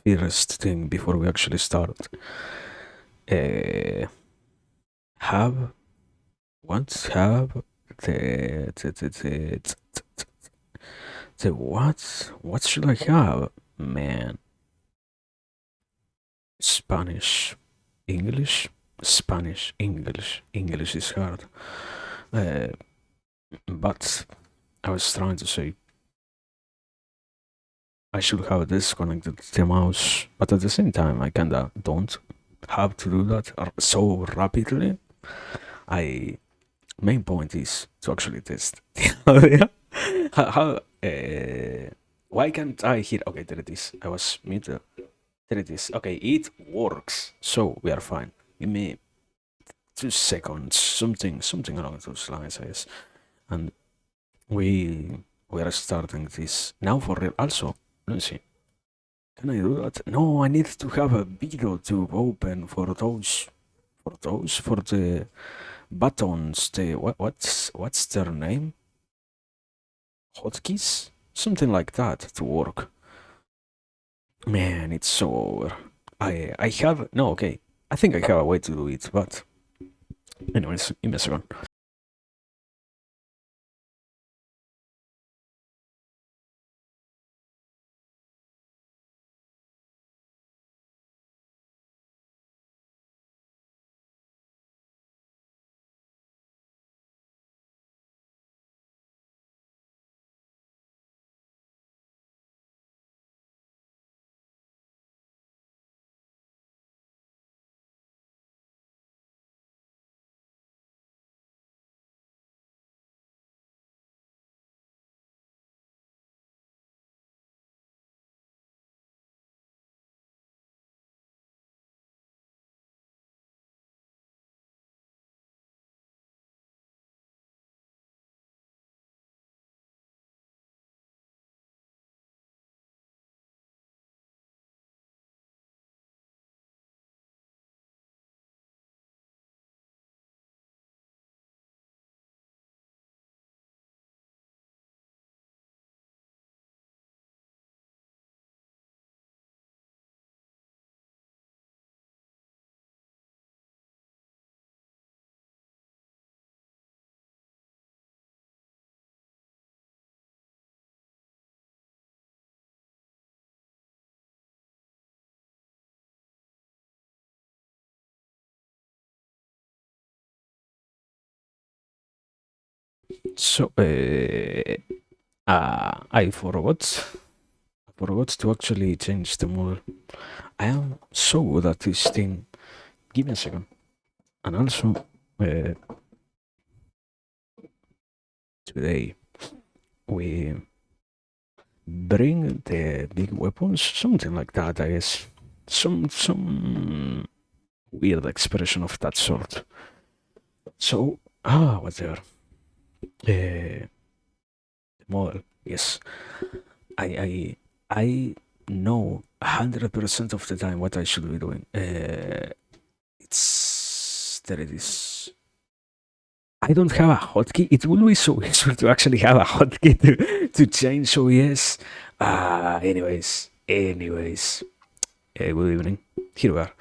first thing before we actually start. Uh, have have the what should I have? Man, Spanish, English, Spanish, English. English is hard. Uh, but I was trying to say I should have disconnected the mouse, but at the same time, I kinda don't have to do that so rapidly. I main point is to actually test the audio. How why can't I hear? Okay, there it is. I was muted. There it is. Okay, it works. So we are fine. Give me 2 seconds. Something along those lines, I guess. And we we are starting this now for real. Also, let me see. Can I do that? No, I need to have a video to open for for the buttons. The what's their name? Hotkeys? Something like that to work. Man, it's so over. I have no okay. I think I have a way to do it, but anyways, give me a second. So I forgot to actually change the model. I am so good at this thing. Give me a second. And also, uh, today we bring the big weapons, something like that, I guess. Some weird expression of that sort. So whatever. The model, yes. I I know 100% of the time what I should be doing. It's there it is. I don't have a hotkey. It will be so useful to actually have a hotkey to change OES. Anyways, good evening. Here we are.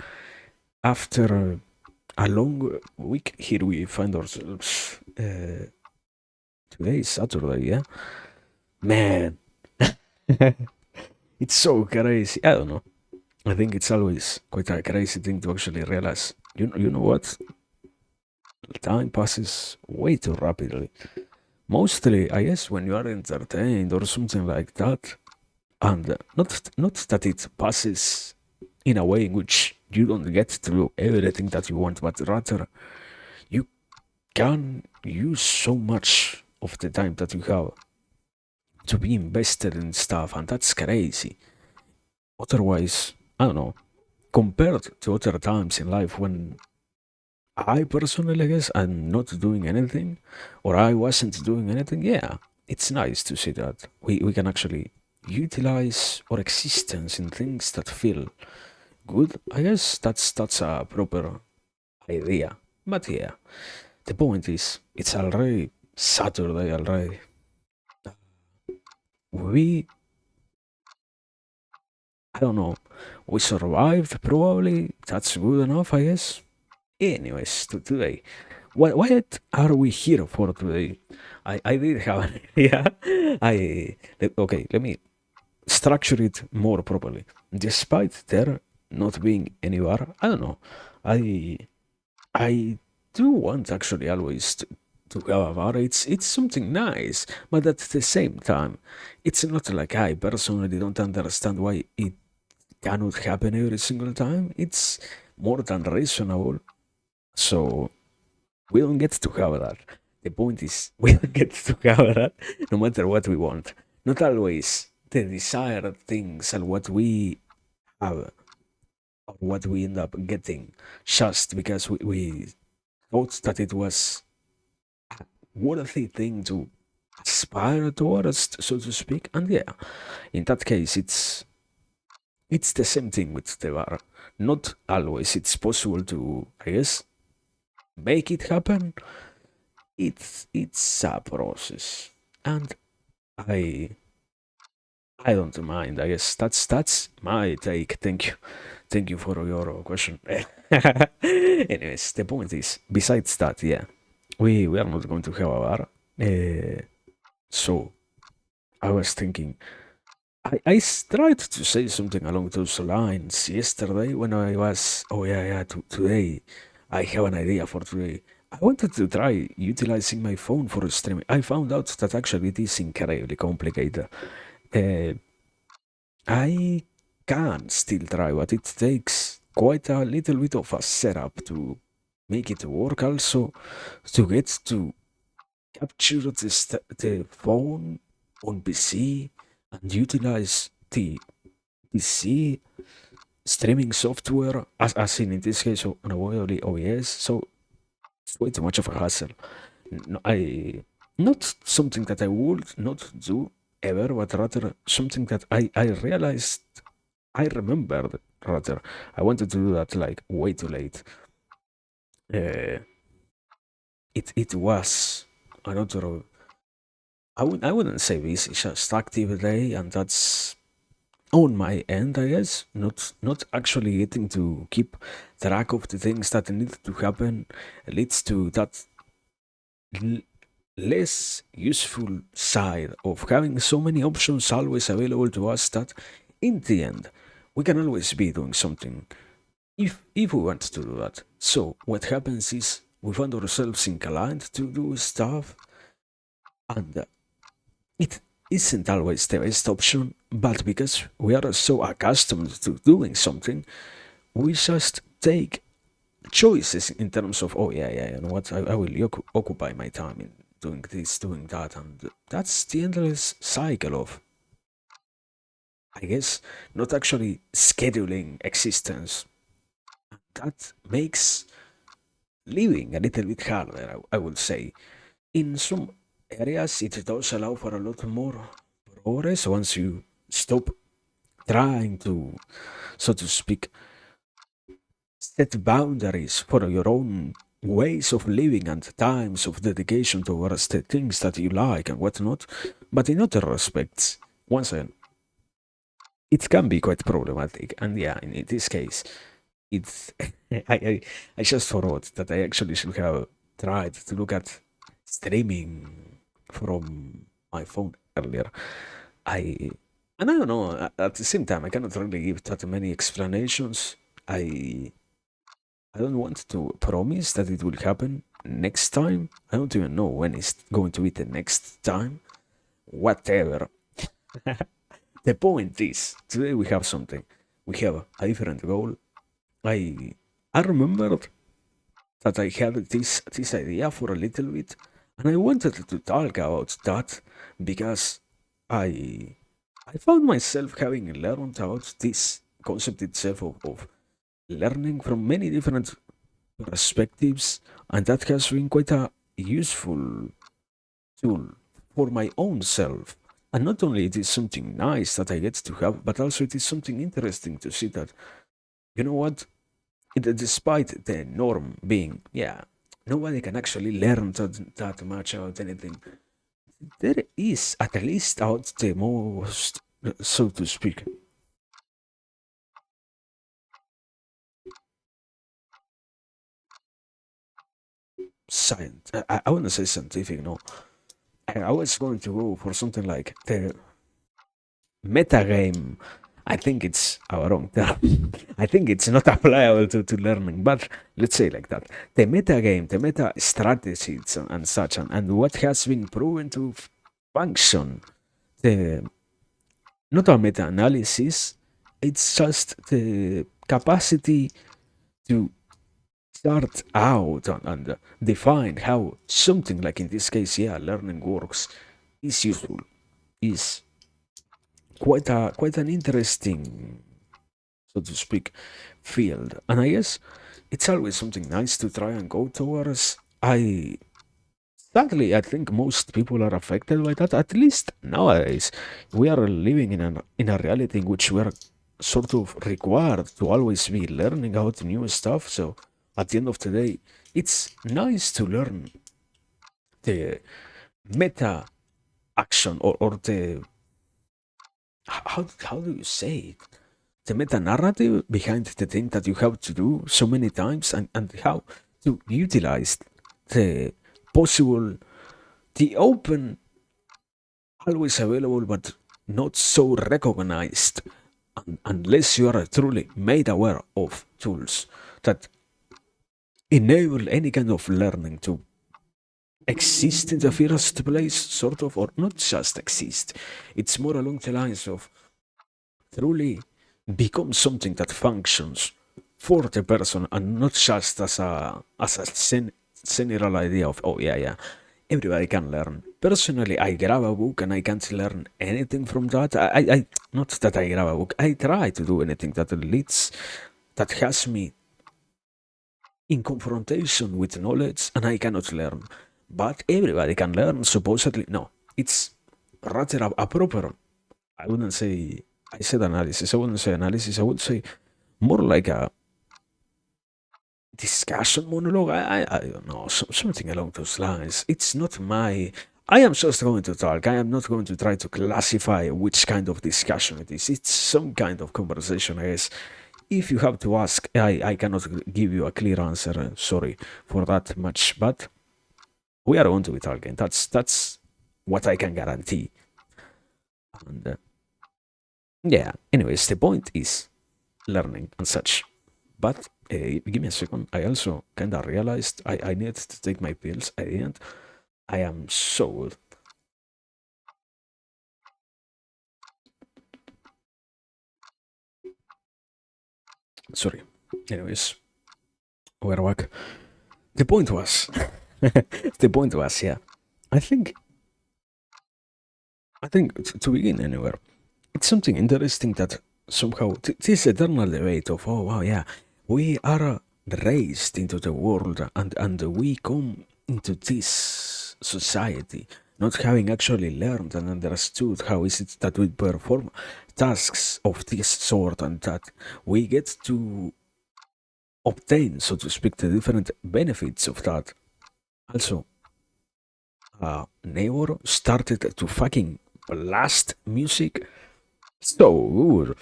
After a long week, here we find ourselves. Today is Saturday, yeah? Man, it's so crazy. I don't know. I think it's always quite a crazy thing to actually realize. You know what? Time passes way too rapidly. Mostly, I guess, when you are entertained or something like that, and not that it passes in a way in which you don't get to do everything that you want, but rather you can use so much of the time that you have to be invested in stuff, and that's crazy. Otherwise, I don't know, compared to other times in life when I personally guess I'm not doing anything or I wasn't doing anything, yeah, it's nice to see that we can actually utilize our existence in things that feel good. I guess that's a proper idea. But yeah, the point is it's already Saturday already. We don't know. We survived, probably. That's good enough, I guess. Anyways, today, what are we here for today? I did have an idea. Okay, let me structure it more properly. Despite there not being any war, I don't know. I I do want actually always to have a war. It's something nice, but at the same time, it's not like I personally don't understand why it cannot happen every single time. It's more than reasonable. So we don't get to have that. The point is, we don't get to have that no matter what we want. Not always the desired things and what we have or what we end up getting just because we thought that it was a worthy thing to aspire towards, so to speak. And yeah, in that case, it's the same thing with the bar. Not always it's possible to, I guess, make it happen. It's a process, and I I don't mind. I guess that's my take. Thank you for your question. Anyways, the point is, besides that, yeah, we are not going to have a bar. So I was thinking, tried to say something along those lines yesterday when I was, oh yeah, today I have an idea for today. I wanted to try utilizing my phone for streaming. I found out that actually it is incredibly complicated. Uh, I can still try, but it takes quite a little bit of a setup to make it work. Also, to get to capture the phone on PC and utilize the PC streaming software, as in this case, unavoidably OES. So it's way too much of a hassle. I not something that I would not do ever, but rather something that I realized I remembered rather. I wanted to do that like way too late. Uh, it was another. I wouldn't say this is just active day, and that's on my end, I guess. Not actually getting to keep track of the things that need to happen leads to that l- less useful side of having so many options always available to us that in the end we can always be doing something if we want to do that. So what happens is we find ourselves inclined to do stuff, and it isn't always the best option, but because we are so accustomed to doing something, we just take choices in terms of, oh yeah, you know what, I will occupy my time in doing this, doing that, and that's the endless cycle of, I guess, not actually scheduling existence. That makes living a little bit harder, I would say. In some areas, it does allow for a lot more progress once you stop trying to, so to speak, set boundaries for your own ways of living and times of dedication towards the things that you like and whatnot. But in other respects, once again, it can be quite problematic. And yeah, in this case, it's I just forgot that I actually should have tried to look at streaming from my phone earlier. I and I don't know. At the same time, I cannot really give that many explanations. I don't want to promise that it will happen next time. I don't even know when it's going to be the next time. Whatever. The point is, today we have something. We have a different goal. I I remembered that I had this idea for a little bit, and I wanted to talk about that because I I found myself having learned about this concept itself of learning from many different perspectives, and that has been quite a useful tool for my own self. And not only it is something nice that I get to have, but also it is something interesting to see that, you know what, despite the norm being, yeah, nobody can actually learn that much about anything, there is at least out the most, so to speak, science. I want to say scientific, no. I was going to go for something like the meta game. I think it's our wrong term. I think it's not applicable to learning, but let's say like that. The meta game, the meta strategies and such, and what has been proven to function, the not a meta analysis, it's just the capacity to start out and define how something like in this case, yeah, learning works is useful, is quite an interesting, so to speak, field. And I guess it's always something nice to try and go towards. I Sadly, I think most people are affected by that. At least nowadays, we are living in a reality in which we are sort of required to always be learning about new stuff. So at the end of the day, it's nice to learn the meta action, or the how do you say it? The meta narrative behind the thing that you have to do so many times, and how to utilize the possible, the open, always available but not so recognized, unless you are truly made aware of tools that enable any kind of learning to exist in the first place, sort of, or not just exist. It's more along the lines of truly become something that functions for the person, and not just as a general idea of, oh yeah, yeah, everybody can learn. Personally, I grab a book and I can't learn anything from that. I not that I grab a book, I try to do anything that has me in confrontation with knowledge, and I cannot learn. But everybody can learn, supposedly. No, it's rather a proper, I wouldn't say, I said analysis, I wouldn't say analysis, I would say more like a discussion monologue. I don't know, something along those lines. It's not my. I am just going to talk. I am not going to try to classify which kind of discussion it is. It's some kind of conversation, I guess. If you have to ask, I cannot give you a clear answer. Sorry for that much, but we are going to be talking. That's what I can guarantee. And yeah. Anyways, the point is learning and such. But give me a second. I also kind of realized I needed to take my pills. I didn't. I am so. Sorry. Anyways, we're back. The point was. The point was, yeah. I think. I think to begin anywhere, it's something interesting that somehow this eternal debate of, oh wow, yeah, we are raised into the world, and we come into this society not having actually learned and understood how is it that we perform tasks of this sort, and that we get to obtain, so to speak, the different benefits of that. Also, neighbor started to fucking blast music so good.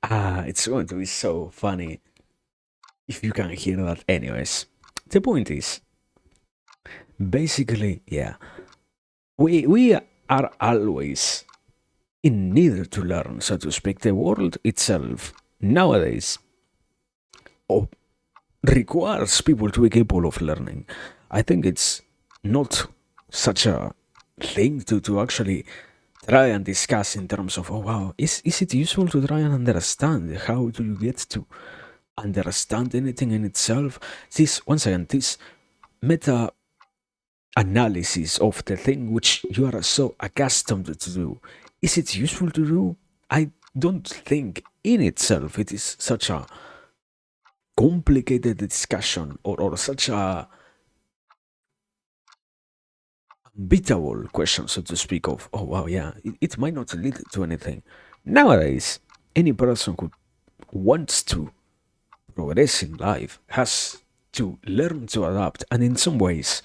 It's going to be so funny if you can hear that. Anyways, the point is, basically, yeah, we are always in need to learn, so to speak. The world itself nowadays oh, requires people to be capable of learning. I think it's not such a thing to actually try and discuss in terms of, oh wow, is it useful to try and understand? How do you get to understand anything in itself? This, once again, this meta analysis of the thing which you are so accustomed to do, is it useful to do? I don't think in itself it is such a complicated discussion, or such a beatable question, so to speak, of, oh wow, yeah, it might not lead to anything. Nowadays, any person who wants to progress in life has to learn to adapt, and in some ways,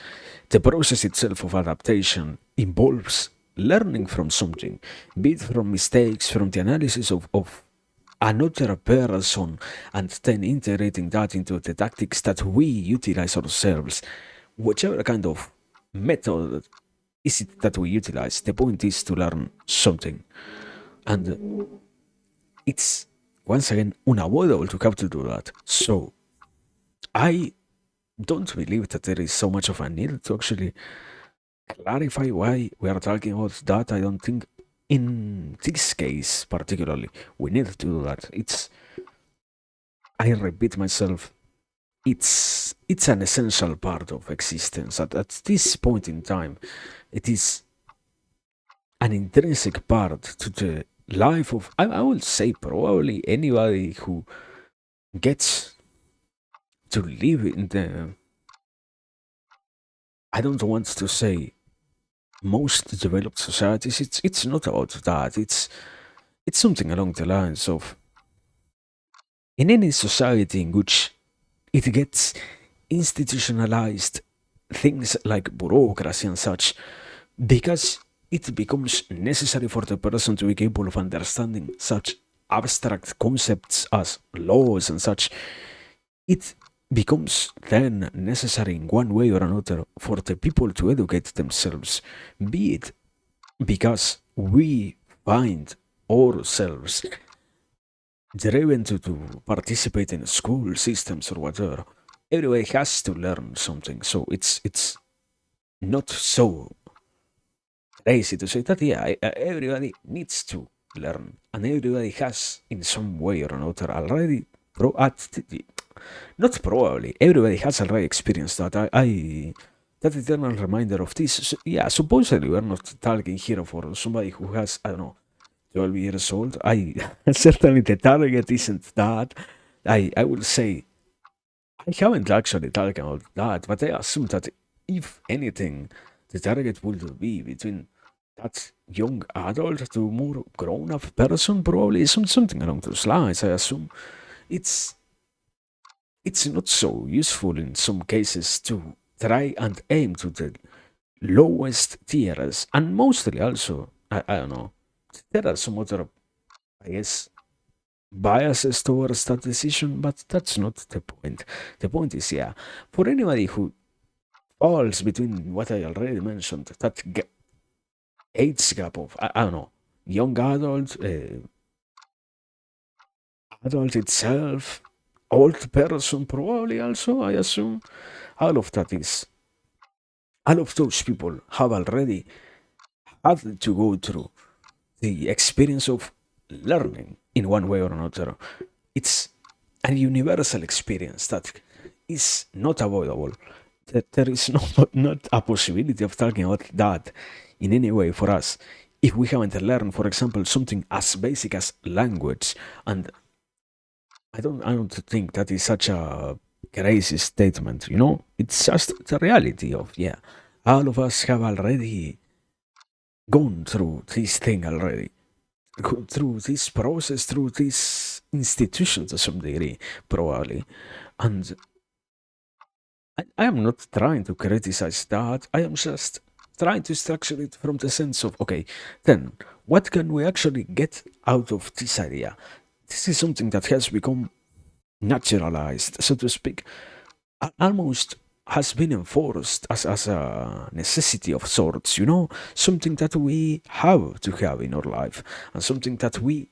the process itself of adaptation involves learning from something, be it from mistakes, from the analysis of another person and then integrating that into the tactics that we utilize ourselves, whichever kind of method is it that we utilize. The point is to learn something, and it's once again unavoidable to have to do that. So I don't believe that there is so much of a need to actually clarify why we are talking about that. I don't think in this case particularly we need to do that. I repeat myself, it's an essential part of existence. At this point in time, it is an intrinsic part to the life of, I will say, probably anybody who gets to live in the, I don't want to say most developed societies. It's not about that. It's something along the lines of, in any society in which it gets institutionalized, things like bureaucracy and such, because it becomes necessary for the person to be capable of understanding such abstract concepts as laws and such. It becomes then necessary in one way or another for the people to educate themselves, be it because we find ourselves driven to participate in school systems or whatever. Everybody has to learn something, so it's not so crazy to say that. Yeah, everybody needs to learn, and everybody has in some way or another already not probably, everybody has already experienced that. That eternal reminder of this. Yeah, supposedly we're not talking here for somebody who has, I don't know, 12 years old. I certainly the target isn't that. I will say I haven't actually talked about that, but I assume that if anything, the target would be between that young adult to more grown up person, probably something along those lines. I assume it's it's not so useful in some cases to try and aim to the lowest tiers, and mostly also, I don't know, there are some other, I guess, biases towards that decision, but that's not the point. The point is, yeah, for anybody who falls between what I already mentioned, that age gap of, I don't know, young adult, adult itself, old person, probably also, I assume, all of that is, all of those people have already had to go through the experience of learning in one way or another. It's a universal experience that is not avoidable. That there is not a possibility of talking about that in any way for us if we haven't learned, for example, something as basic as language. And I don't think that is such a crazy statement. It's just the reality of, yeah, all of us have already gone through this thing already, through this process, through this institution to some degree, probably. And I am not trying to criticize that. I am just trying to structure it from the sense of, okay, then what can we actually get out of this idea? This is something that has become naturalized, so to speak, almost has been enforced as a necessity of sorts, something that we have to have in our life, and something that we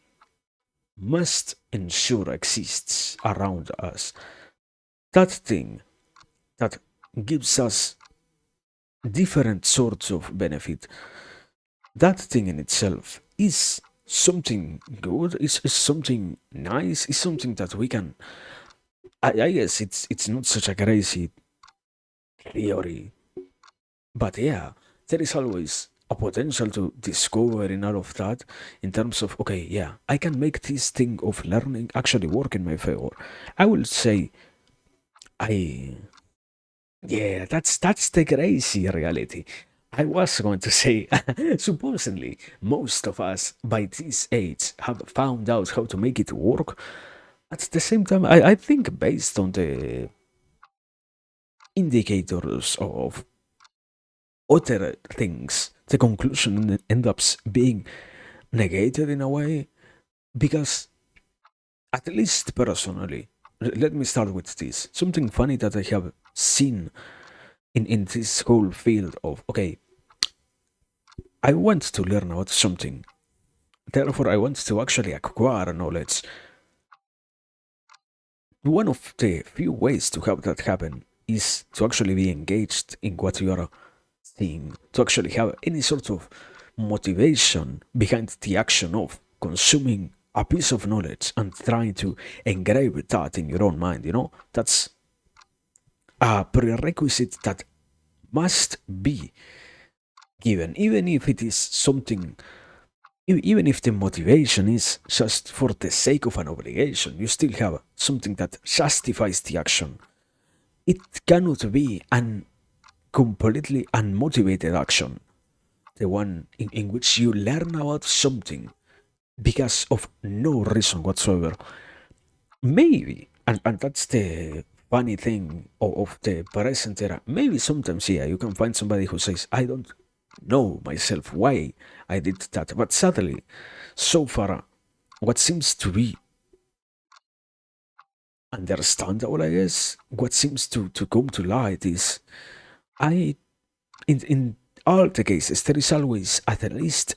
must ensure exists around us. That thing that gives us different sorts of benefit, that thing in itself is something good, is something nice, is something that we can. I guess it's not such a crazy theory, but yeah, there is always a potential to discover in all of that, in terms of, okay, yeah, I can make this thing of learning actually work in my favor. I will say, I yeah, that's the crazy reality. I was going to say, supposedly, most of us by this age have found out how to make it work. At the same time, I think based on the indicators of other things, the conclusion ends up being negated in a way, because at least personally, let me start with this. Something funny that I have seen in this whole field of, okay, I want to learn about something. Therefore, I want to actually acquire knowledge. One of the few ways to have that happen is to actually be engaged in what you are seeing, to actually have any sort of motivation behind the action of consuming a piece of knowledge and trying to engrave that in your own mind. That's a prerequisite that must be given, even if it is something, even if the motivation is just for the sake of an obligation, you still have something that justifies the action. It cannot be an completely unmotivated action, the one in which you learn about something because of no reason whatsoever. Maybe, and that's the funny thing of the present era. Maybe sometimes, yeah, you can find somebody who says, I don't know myself why I did that. But sadly, so far, what seems to be understandable, I guess, what seems to come to light is I, in all the cases, there is always at least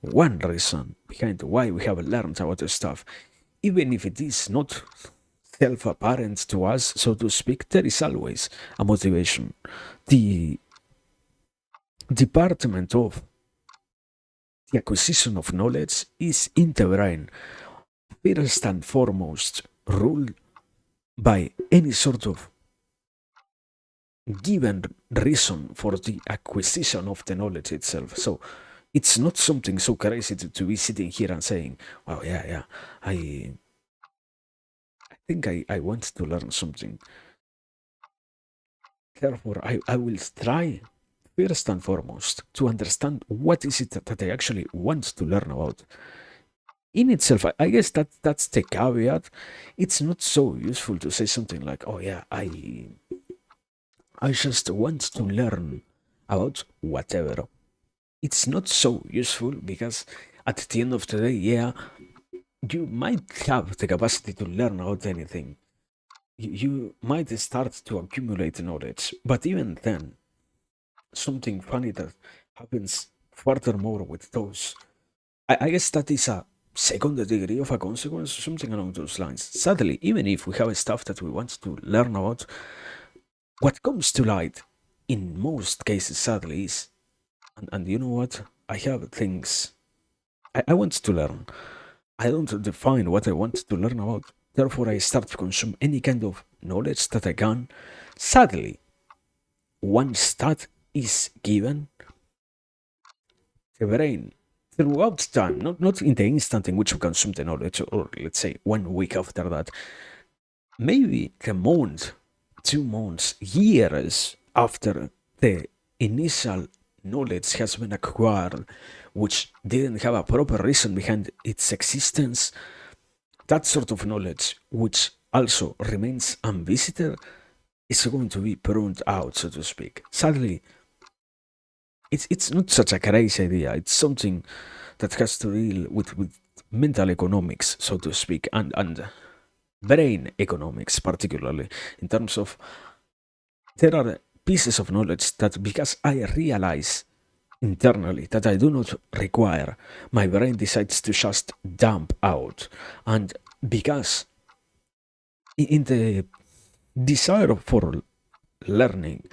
one reason behind why we have learned about the stuff. Even if it is not self apparent to us, so to speak, there is always a motivation. The department of the acquisition of knowledge is in the brain, first and foremost, ruled by any sort of given reason for the acquisition of the knowledge itself. So it's not something so crazy to be sitting here and saying, "Wow, yeah, I think I want to learn something. Therefore, I will try first and foremost to understand what is it that I actually want to learn about." In itself, I guess that's the caveat. It's not so useful to say something like, "Oh yeah, I just want to learn about whatever." It's not so useful because at the end of the day, yeah, you might have the capacity to learn about anything. You might start to accumulate knowledge, but even then, something funny that happens furthermore with those. I guess that is a second degree of a consequence, something along those lines. Sadly, even if we have stuff that we want to learn about, what comes to light in most cases, sadly, is, and you know what? I have things I want to learn. I don't define what I want to learn about. Therefore, I start to consume any kind of knowledge that I can. Sadly, once that is given, the brain, throughout time, not in the instant in which we consume the knowledge, or let's say 1 week after that, maybe the month, 2 months, years after the initial knowledge has been acquired, which didn't have a proper reason behind its existence, that sort of knowledge, which also remains unvisited, is going to be pruned out, so to speak. Sadly, it's not such a crazy idea. It's something that has to deal with mental economics, so to speak, and brain economics, particularly in terms of there are pieces of knowledge that because I realize internally that I do not require, my brain decides to just dump out. And because in the desire for learning,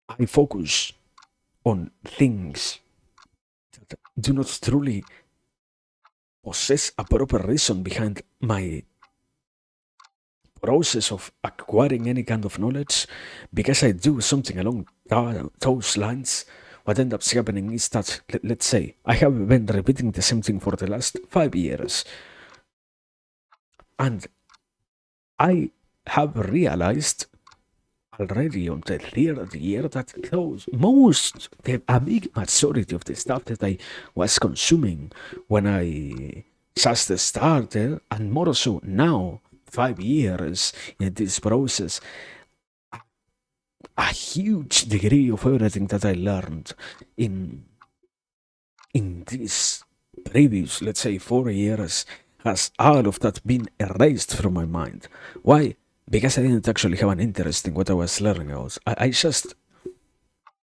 I focus on things that do not truly possess a proper reason behind my process of acquiring any kind of knowledge. Because I do something along those lines, what ends up happening is that, let's say, I have been repeating the same thing for the last 5 years, and I have realized already on the third year that a big majority of the stuff that I was consuming when I just started, and more so now, 5 years in this process, a huge degree of everything that I learned in this previous, let's say, 4 years has all of that been erased from my mind. Why? Because I didn't actually have an interest in what I was learning about. I just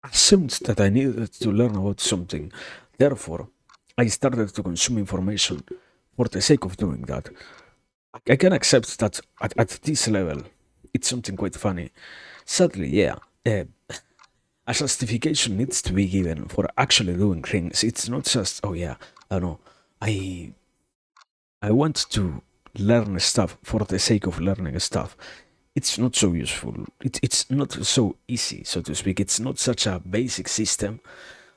assumed that I needed to learn about something. Therefore, I started to consume information for the sake of doing that. I can accept that at this level, it's something quite funny. Sadly, yeah, uh, a justification needs to be given for actually doing things. It's not just, oh yeah, I don't know, I I want to learn stuff for the sake of learning stuff. It's not so useful. It's not so easy, so to speak. It's not such a basic system.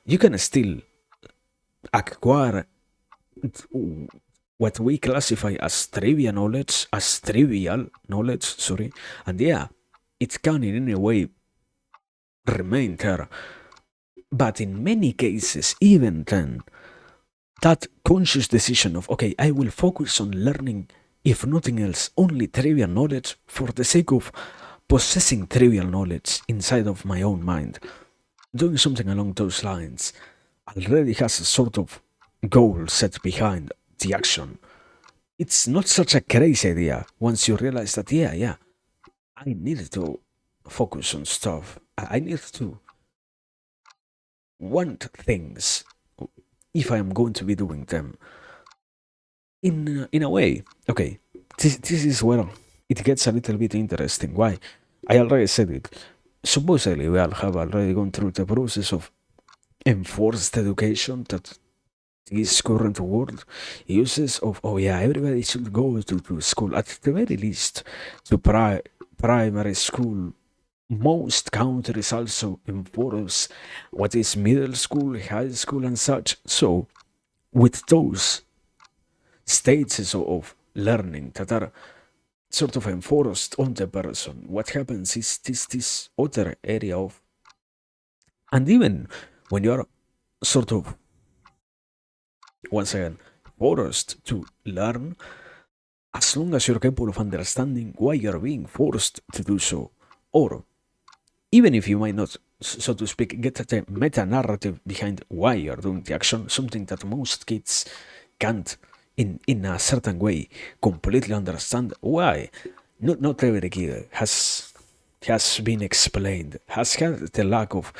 You can still acquire what we classify as trivial knowledge, sorry, and yeah, it can in any way remain there. But in many cases, even then, that conscious decision of, okay, I will focus on learning, if nothing else, only trivial knowledge for the sake of possessing trivial knowledge inside of my own mind, doing something along those lines already has a sort of goal set behind the action. It's not such a crazy idea once you realize that, yeah, I need to focus on stuff. I need to want things if I am going to be doing them. In a way, okay, this is where it gets a little bit interesting. Why? I already said it. Supposedly, we all have already gone through the process of enforced education that this current world uses of, oh yeah, everybody should go to school, at the very least to primary school. Most countries also enforce what is middle school, high school, and such. So, with those stages of learning that are sort of enforced on the person, what happens is this other area of, and even when you're sort of, once again, forced to learn, as long as you're capable of understanding why you're being forced to do so, or even if you might not, so to speak, get the meta narrative behind why you're doing the action, something that most kids can't, in a certain way, completely understand why. Not every kid has been explained, has had the lack of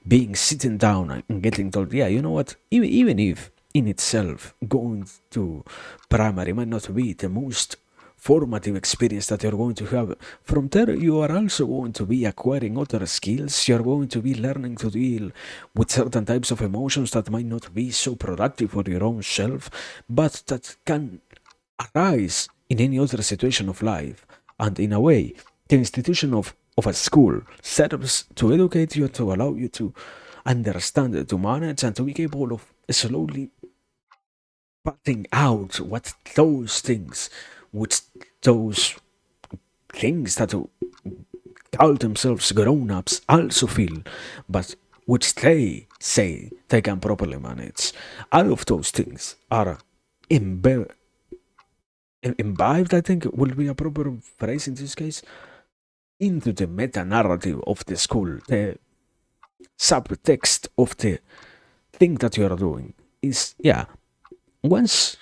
being sitting down and getting told, yeah, you know what, even if in itself going to primary might not be the most formative experience that you're going to have. From there, you are also going to be acquiring other skills. You're going to be learning to deal with certain types of emotions that might not be so productive for your own self, but that can arise in any other situation of life. And in a way, the institution of a school serves to educate you, to allow you to understand, to manage, and to be capable of slowly patting out what those things, which those things that call themselves grown-ups also feel, but which they say they can properly manage. All of those things are imbe- imbibed, I think will be a proper phrase in this case, into the meta narrative of the school. The subtext of the thing that you are doing is, yeah, once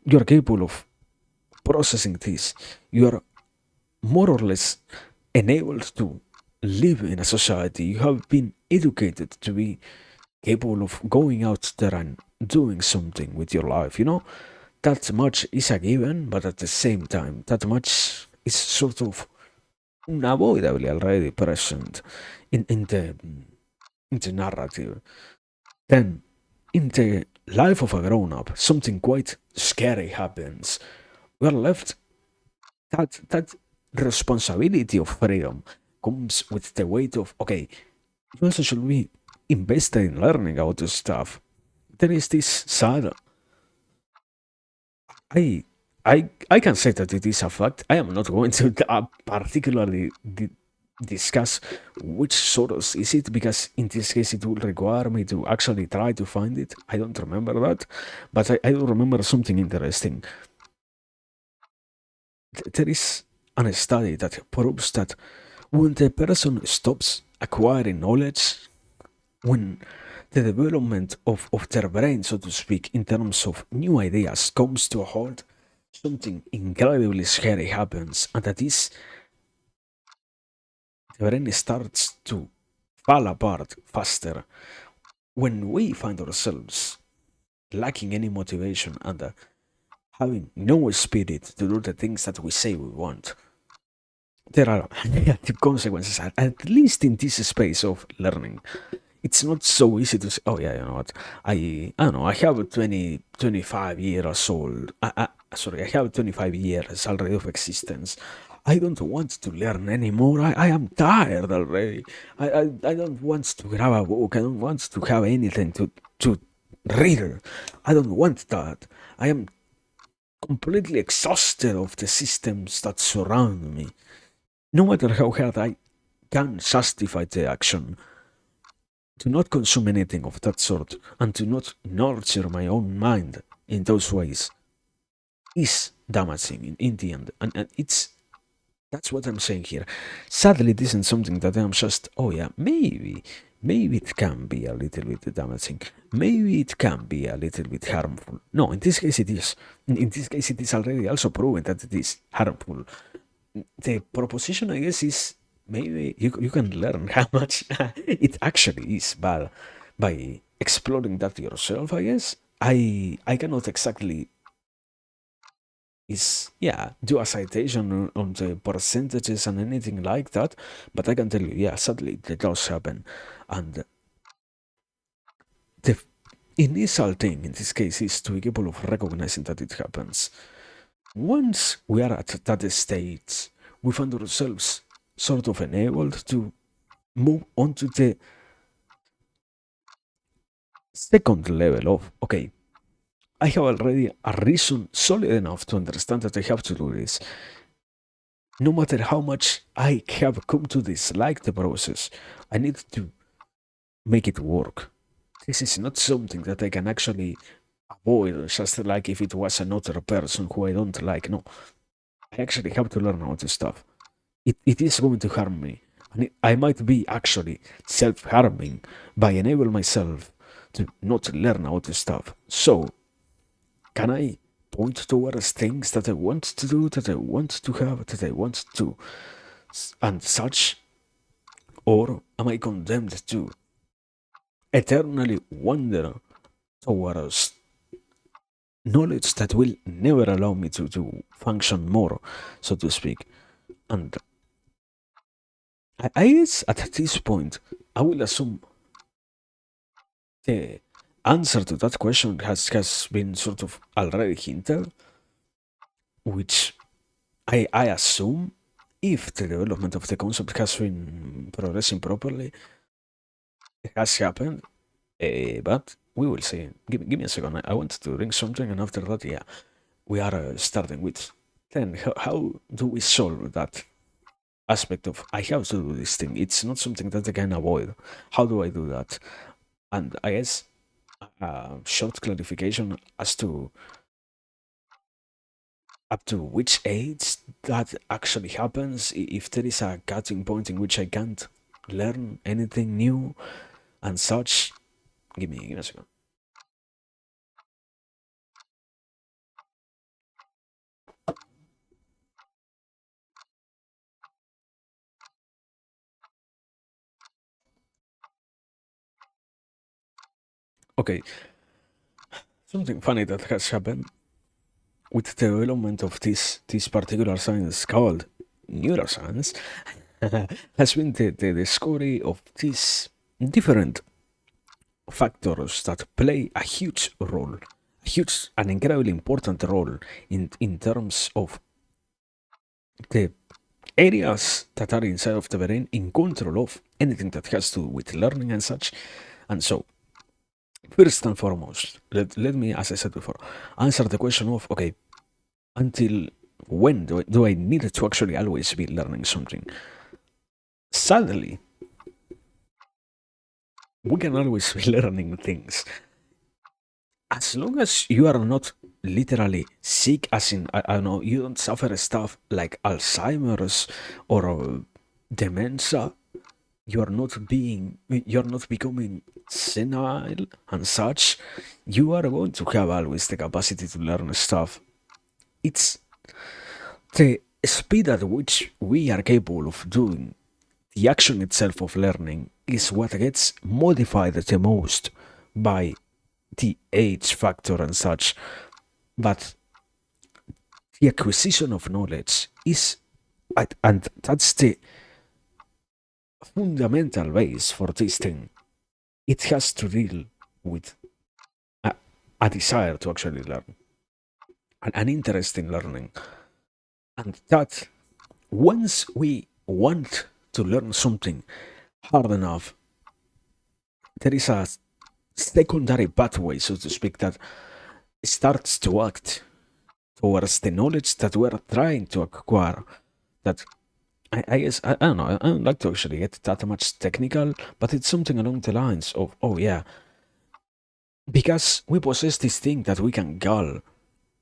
you're capable of processing this, you are more or less enabled to live in a society. You have been educated to be capable of going out there and doing something with your life. That much is a given, but at the same time, that much is sort of unavoidably already present in the narrative. Then, in the life of a grown up, something quite scary happens. We are left, that responsibility of freedom comes with the weight of, okay, you also should be invested in learning about this stuff. There is this sad, I I can say that it is a fact. I am not going to particularly discuss which source is it, because in this case it will require me to actually try to find it. I don't remember that, but I do remember something interesting. There is a study that proves that when the person stops acquiring knowledge, when the development of their brain, so to speak, in terms of new ideas comes to a halt, something incredibly scary happens, and that is the brain starts to fall apart faster when we find ourselves lacking any motivation and having no spirit to do the things that we say we want. There are negative consequences, at least in this space of learning. It's not so easy to say, oh yeah, you know what, I don't know, I have a 25 years old, sorry, I have 25 years already of existence. I don't want to learn anymore. I am tired already. I don't want to grab a book. I don't want to have anything to read. I don't want that. I am completely exhausted of the systems that surround me. No matter how hard I can justify the action, to not consume anything of that sort and to not nurture my own mind in those ways is damaging in the end. And it's that's what I'm saying here. Sadly, it isn't something that I'm just, oh yeah, maybe it can be a little bit damaging. Maybe it can be a little bit harmful. No, in this case it is. In this case, it is already also proven that it is harmful. The proposition, I guess, is maybe you can learn how much it actually is by exploring that yourself, I guess. I cannot exactly is yeah do a citation on the percentages and anything like that, but I can tell you, yeah, sadly it does happen. And the initial thing in this case is to be capable of recognizing that it happens. Once we are at that stage, we find ourselves sort of enabled to move on to the second level of, okay, I have already a reason solid enough to understand that I have to do this. No matter how much I have come to dislike the process, I need to make it work. This is not something that I can actually avoid, just like if it was another person who I don't like. No, I actually have to learn all this stuff. It is going to harm me. And I might be actually self harming by enable myself to not learn all this stuff. So, can I point towards things that I want to do, that I want to have, that I want to, and such? Or am I condemned to eternally wander towards knowledge that will never allow me to function more, so to speak? And I guess at this point, I will assume the answer to that question has been sort of already hinted, which I assume if the development of the concept has been progressing properly, it has happened, but we will see. Give me a second. I want to drink something, and after that, yeah, we are starting with. Then, how do we solve that aspect of I have to do this thing? It's not something that I can avoid. How do I do that? And I guess a short clarification as to up to which age that actually happens, if there is a cutting point in which I can't learn anything new and such. Give me a second. Okay, something funny that has happened with the development of this particular science called neuroscience has been the discovery of these different factors that play a huge role, a huge and incredibly important role in terms of the areas that are inside of the brain in control of anything that has to do with learning and such. And so, first and foremost, let me, as I said before, answer the question of, okay, until when do I need to actually always be learning something? Sadly, we can always be learning things. As long as you are not literally sick, as in, I don't know, you don't suffer stuff like Alzheimer's or dementia, you're not becoming senile and such, you are going to have always the capacity to learn stuff. It's the speed at which we are capable of doing the action itself of learning is what gets modified the most by the age factor and such. But the acquisition of knowledge is, and that's the fundamental base for this thing. It has to deal with a, a desire to actually learn, an interest in learning. And that once we want to learn something hard enough, there is a secondary pathway, so to speak, that starts to act towards the knowledge that we're trying to acquire. That I guess, I don't know, I don't like to actually get that much technical, but it's something along the lines of, oh yeah, because we possess this thing that we can call,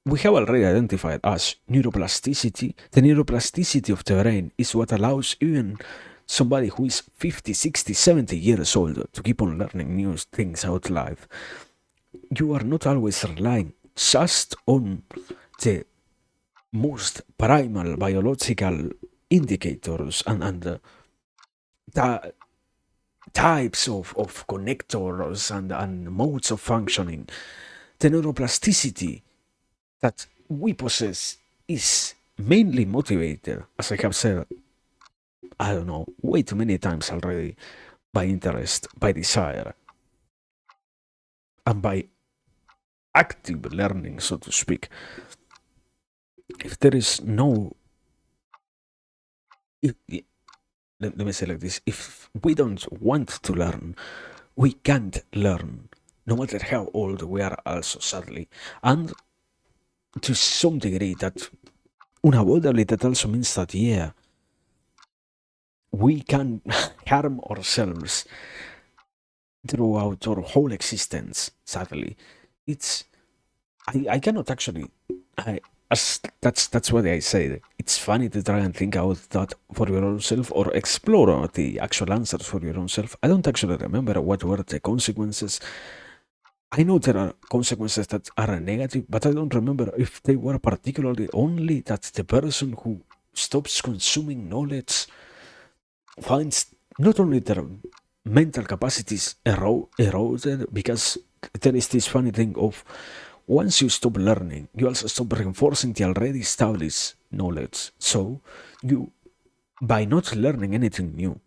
we have already identified as neuroplasticity. The neuroplasticity of the brain is what allows even somebody who is 50, 60, 70 years old to keep on learning new things out life. You are not always relying just on the most primal biological indicators and the types of connectors and modes of functioning. The neuroplasticity that we possess is mainly motivated, as I have said, I don't know, way too many times already, by interest, by desire, and by active learning, so to speak. If there is no, if, let me say like this, if we don't want to learn, we can't learn, no matter how old we are, also, sadly. And to some degree, that unavoidably, that also means that, yeah, we can harm ourselves throughout our whole existence, sadly. It's, I cannot actually, I, as that's what I say. It's funny to try and think out that for your own self or explore the actual answers for your own self. I don't actually remember what were the consequences. I know there are consequences that are negative, but I don't remember if they were particularly only that the person who stops consuming knowledge finds not only their mental capacities eroded, because there is this funny thing of once you stop learning, you also stop reinforcing the already established knowledge. So you, by not learning anything new,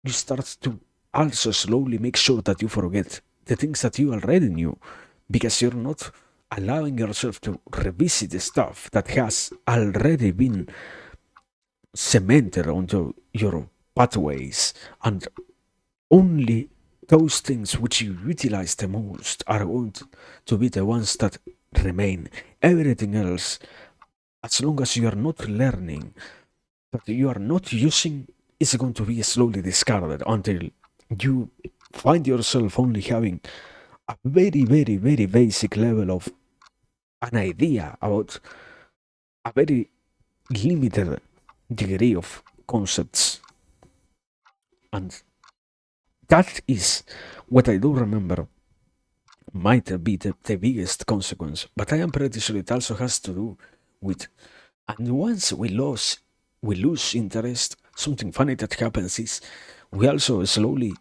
you start to also slowly make sure that you forget the things that you already knew, because you're not allowing yourself to revisit the stuff that has already been cemented onto your pathways, and only those things which you utilize the most are going to be the ones that remain. Everything else, as long as you are not learning, that you are not using, is going to be slowly discarded until you find yourself only having a very, very, very basic level of an idea about a very limited degree of concepts. And that is what I do remember might be the biggest consequence. But I am pretty sure it also has to do with, and once we lose interest, something funny that happens is we also slowly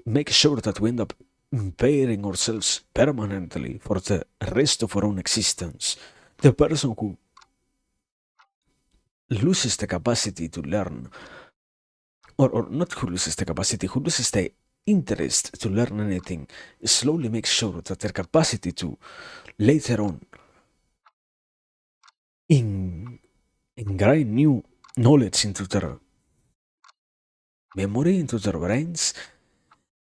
make sure that we end up impairing ourselves permanently for the rest of our own existence. The person who loses the capacity to learn, or not who loses the capacity, who loses the interest to learn anything, slowly makes sure that their capacity to later on in, ingrain new knowledge into their memory, into their brains,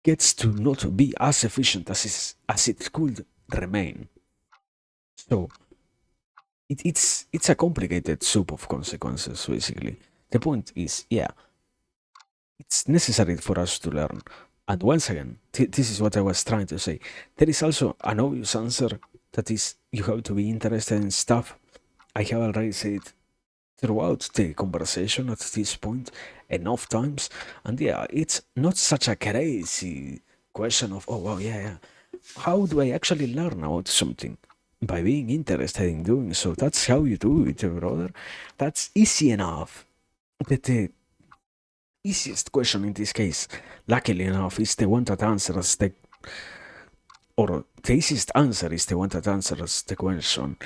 gets to not be as efficient as it could remain. So it's a complicated soup of consequences, basically. The point is, yeah, it's necessary for us to learn. And once again, this is what I was trying to say. There is also an obvious answer, that is, you have to be interested in stuff. I have already said throughout the conversation at this point enough times. And yeah, it's not such a crazy question of, oh, wow, yeah, yeah. How do I actually learn about something? by being interested in doing so. That's how you do it, brother. That's easy enough. The easiest question in this case, luckily enough, is the one that answers the or the easiest answer is the one that answers the question.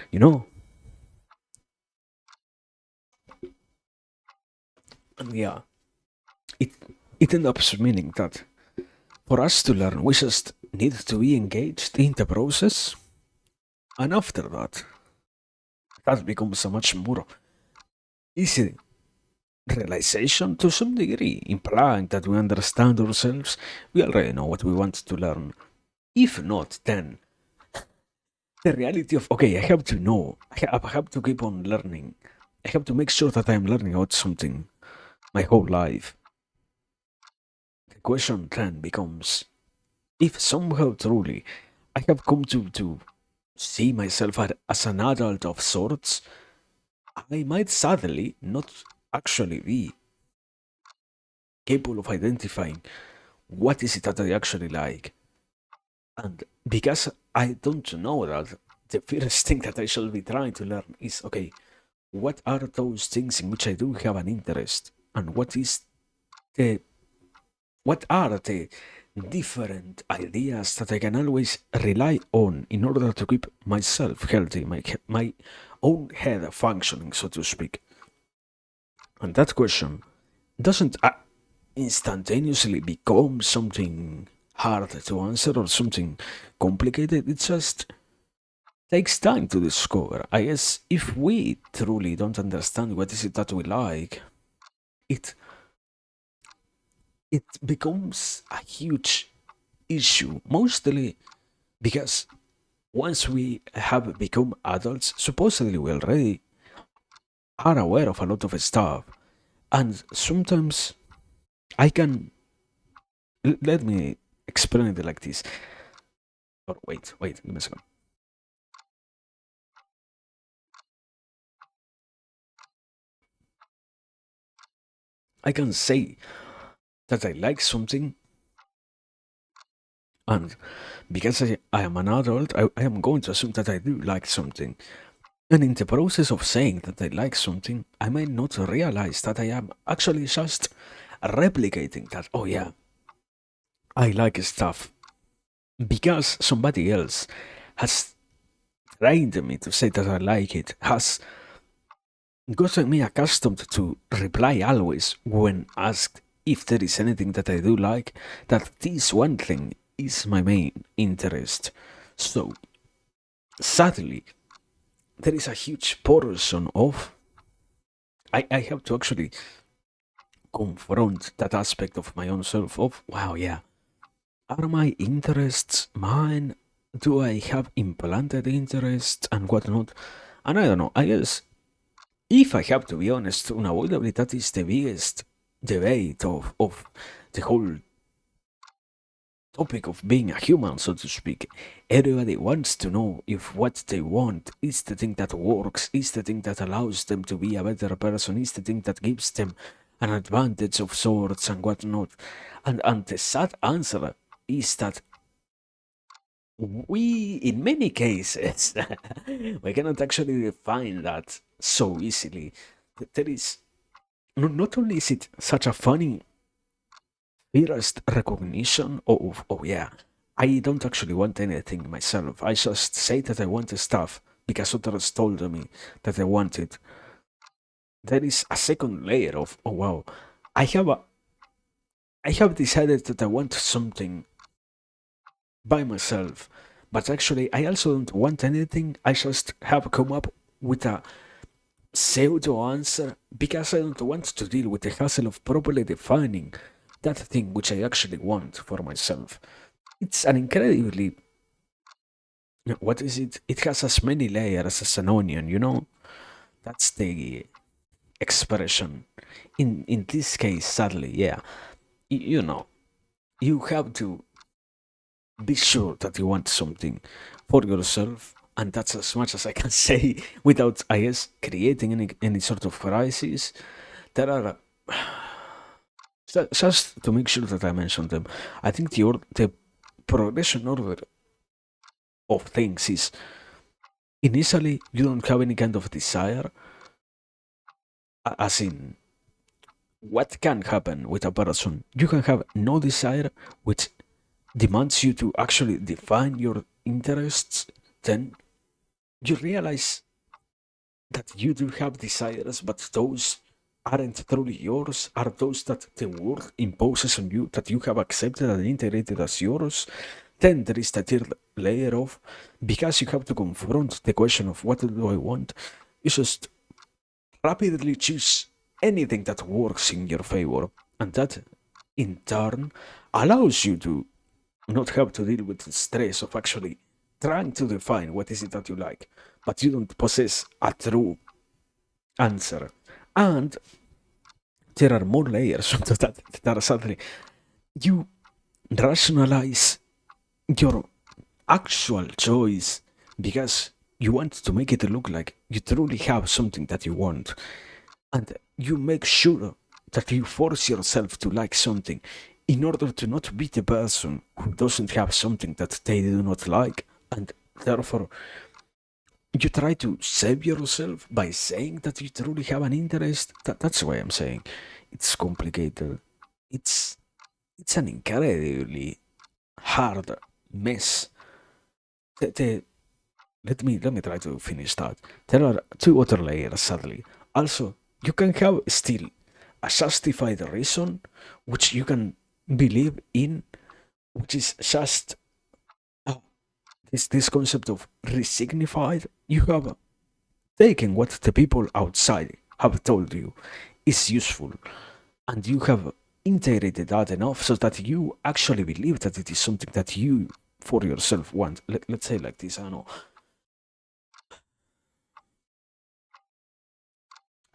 And yeah, it it ends up meaning that for us to learn, we just need to be engaged in the process, and after that, that becomes a much more easy realization to some degree, implying that we understand ourselves. We already know what we want to learn. If not, then the reality of okay, I have to know, I have to keep on learning. I have to make sure that I'm learning about something my whole life. The question then becomes if somehow truly I have come to see myself as an adult of sorts, I might sadly not actually be capable of identifying what is it that I actually like. And because I don't know that, the first thing that I shall be trying to learn is okay, what are those things in which I do have an interest? And the what are the different ideas that I can always rely on in order to keep myself healthy, my own head functioning, so to speak. And that question doesn't instantaneously become something hard to answer or something complicated. It just takes time to discover. I guess if we truly don't understand what is it that we like, it it becomes a huge issue, mostly because once we have become adults, supposedly we already are aware of a lot of stuff, and sometimes I can let me explain it like this. Or wait, give me a second. I can say that I like something, and because I am an adult, I am going to assume that I do like something. And in the process of saying that I like something, I might not realize that I am actually just replicating that. Oh, yeah, I like stuff because somebody else has trained me to say that I like it, has gotten me accustomed to reply always when asked if there is anything that I do like, that this one thing is my main interest. So, sadly, there is a huge portion of. I have to actually confront that aspect of my own self of, wow, yeah, are my interests mine? Do I have implanted interests and whatnot? And I don't know, I guess if I have to be honest, unavoidably that is the biggest debate of the whole topic of being a human, so to speak. Everybody wants to know if what they want is the thing that works, is the thing that allows them to be a better person, is the thing that gives them an advantage of sorts and whatnot. And the sad answer is that we, in many cases, we cannot actually define that so easily. There is not only is it such a funny first recognition of, oh yeah, I don't actually want anything myself. I just say that I want the stuff because others told me that I want it. There is a second layer of, oh wow, I have a, I have decided that I want something by myself, but actually I also don't want anything. I just have come up with a pseudo answer because I don't want to deal with the hassle of properly defining that thing which I actually want for myself. It's an incredibly, what is it? It has as many layers as an onion, you know? That's the expression. In this case, sadly, yeah. You know, you have to be sure that you want something for yourself, and that's as much as I can say without, I guess, creating any sort of crisis. There are just to make sure that I mention them. I think the progression order of things is initially you don't have any kind of desire, as in what can happen with a person. You can have no desire, which demands you to actually define your interests. Then you realize that you do have desires, but those aren't truly yours, are those that the world imposes on you, that you have accepted and integrated as yours. Then there is the third layer of, because you have to confront the question of what do I want, you just rapidly choose anything that works in your favor. And that, in turn, allows you to not have to deal with the stress of actually trying to define what is it that you like, but you don't possess a true answer. And there are more layers to that suddenly you rationalize your actual choice because you want to make it look like you truly have something that you want. And you make sure that you force yourself to like something in order to not be the person who doesn't have something that they do not like. And therefore, you try to save yourself by saying that you truly have an interest. That's why I'm saying it's complicated. It's it's an incredibly hard mess. The let me try to finish that. There are two other layers, sadly. Also, you can have still a justified reason which you can believe in, which is just this concept of resignified. You have taken what the people outside have told you is useful, and you have integrated that enough so that you actually believe that it is something that you for yourself want. Let's say like this, I don't know.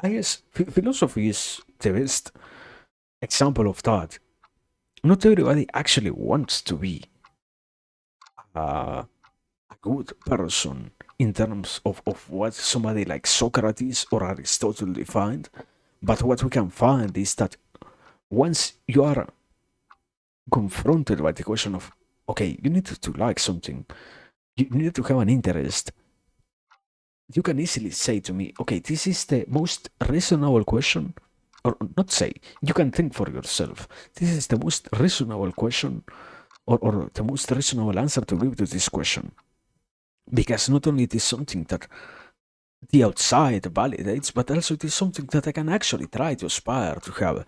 I guess philosophy is the best example of that. Not everybody actually wants to be a good person in terms of what somebody like Socrates or Aristotle defined. But what we can find is that once you are confronted by the question of, okay, you need to like something, you need to have an interest, you can easily say to me, okay, this is the most reasonable question, or not say, you can think for yourself. This is the most reasonable question, or the most reasonable answer to give to this question. Because not only it is something that the outside validates, but also it is something that I can actually try to aspire to have.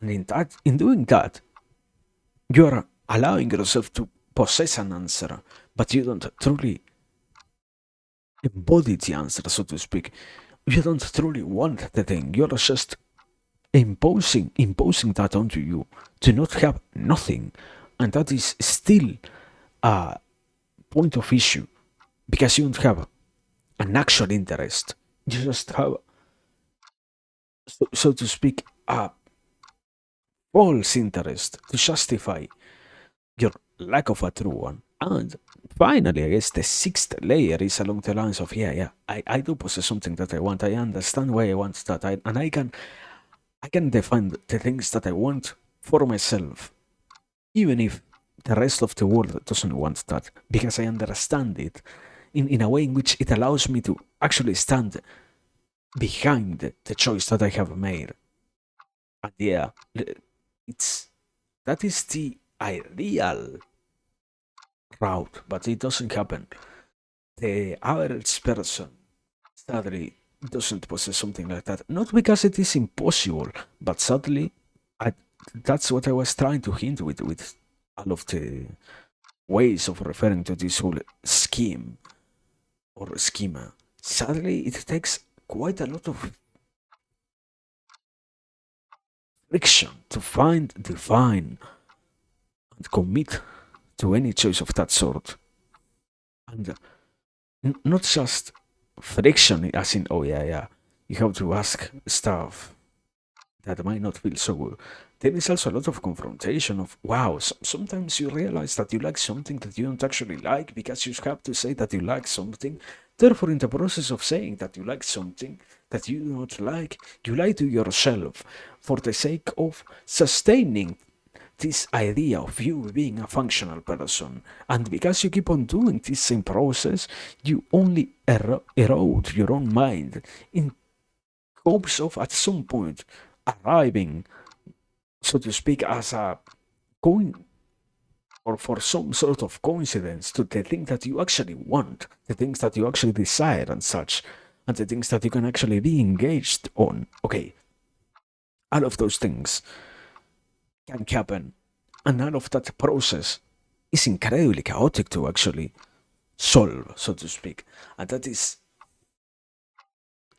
And in doing that, you are allowing yourself to possess an answer, but you don't truly embody the answer, so to speak. You don't truly want the thing. You're just imposing that onto you to not have nothing, and that is still a point of issue because you don't have an actual interest. You just have, so to speak, a false interest to justify your lack of a true one. And finally, I guess the sixth layer is along the lines of, yeah, I do possess something that I want. I understand why I want that, and I can define the things that I want for myself, even if the rest of the world doesn't want that, because I understand it in a way in which it allows me to actually stand behind the choice that I have made. And yeah, it's that is the ideal route, but it doesn't happen. The average person sadly doesn't possess something like that. Not because it is impossible, but sadly, I, that's what I was trying to hint with all of the ways of referring to this whole scheme or schema. Sadly, it takes quite a lot of friction to find, define, and commit to any choice of that sort. And not just friction, as in, oh yeah, you have to ask stuff that might not feel so good. There is also a lot of confrontation of, wow, sometimes you realize that you like something that you don't actually like because you have to say that you like something. Therefore, in the process of saying that you like something that you do not like, you lie to yourself for the sake of sustaining this idea of you being a functional person. And because you keep on doing this same process, you only erode your own mind in hopes of at some point arriving, so to speak, as a coin or for some sort of coincidence to the thing that you actually want, the things that you actually desire and such, and the things that you can actually be engaged on. Okay, all of those things can happen, and all of that process is incredibly chaotic to actually solve, so to speak. And that is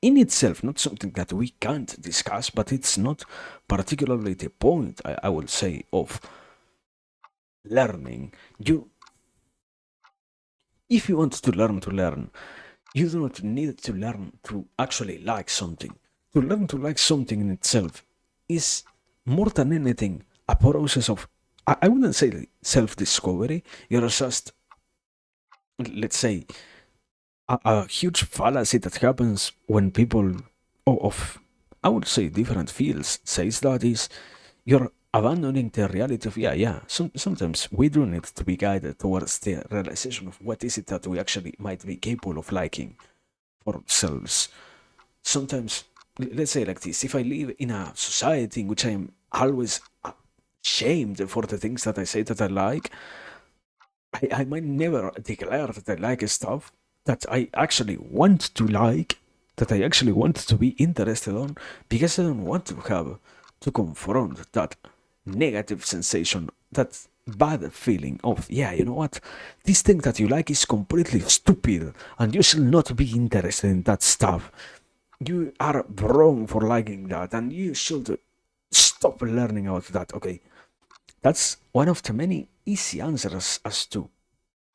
in itself not something that we can't discuss, but it's not particularly the point, I will say, of learning. You, if you want to learn, you do not need to learn to actually like something. To learn to like something in itself is more than anything a process of, I wouldn't say self discovery. You're just, let's say, a huge fallacy that happens when people of, I would say, different fields says that is you're abandoning the reality of, yeah. Sometimes we do need to be guided towards the realization of what is it that we actually might be capable of liking for ourselves. Sometimes, let's say like this: if I live in a society in which I am always shamed for the things that I say that I like, I might never declare that I like stuff that I actually want to like, that I actually want to be interested on, because I don't want to have to confront that negative sensation, that bad feeling of, yeah, you know what, this thing that you like is completely stupid, and you should not be interested in that stuff. You are wrong for liking that, and you should stop learning about that. Okay, that's one of the many easy answers as to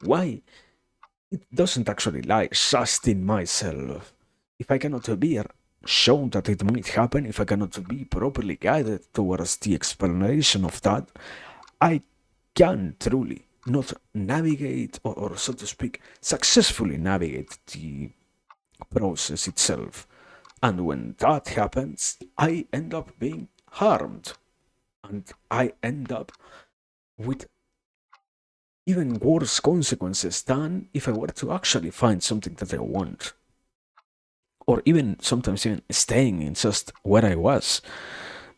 why it doesn't actually lie just in myself. If I cannot be shown that it might happen, if I cannot be properly guided towards the explanation of that, I can truly not navigate, or so to speak, successfully navigate the process itself. And when that happens, I end up being harmed. And I end up with even worse consequences than if I were to actually find something that I want. Or even sometimes even staying in just where I was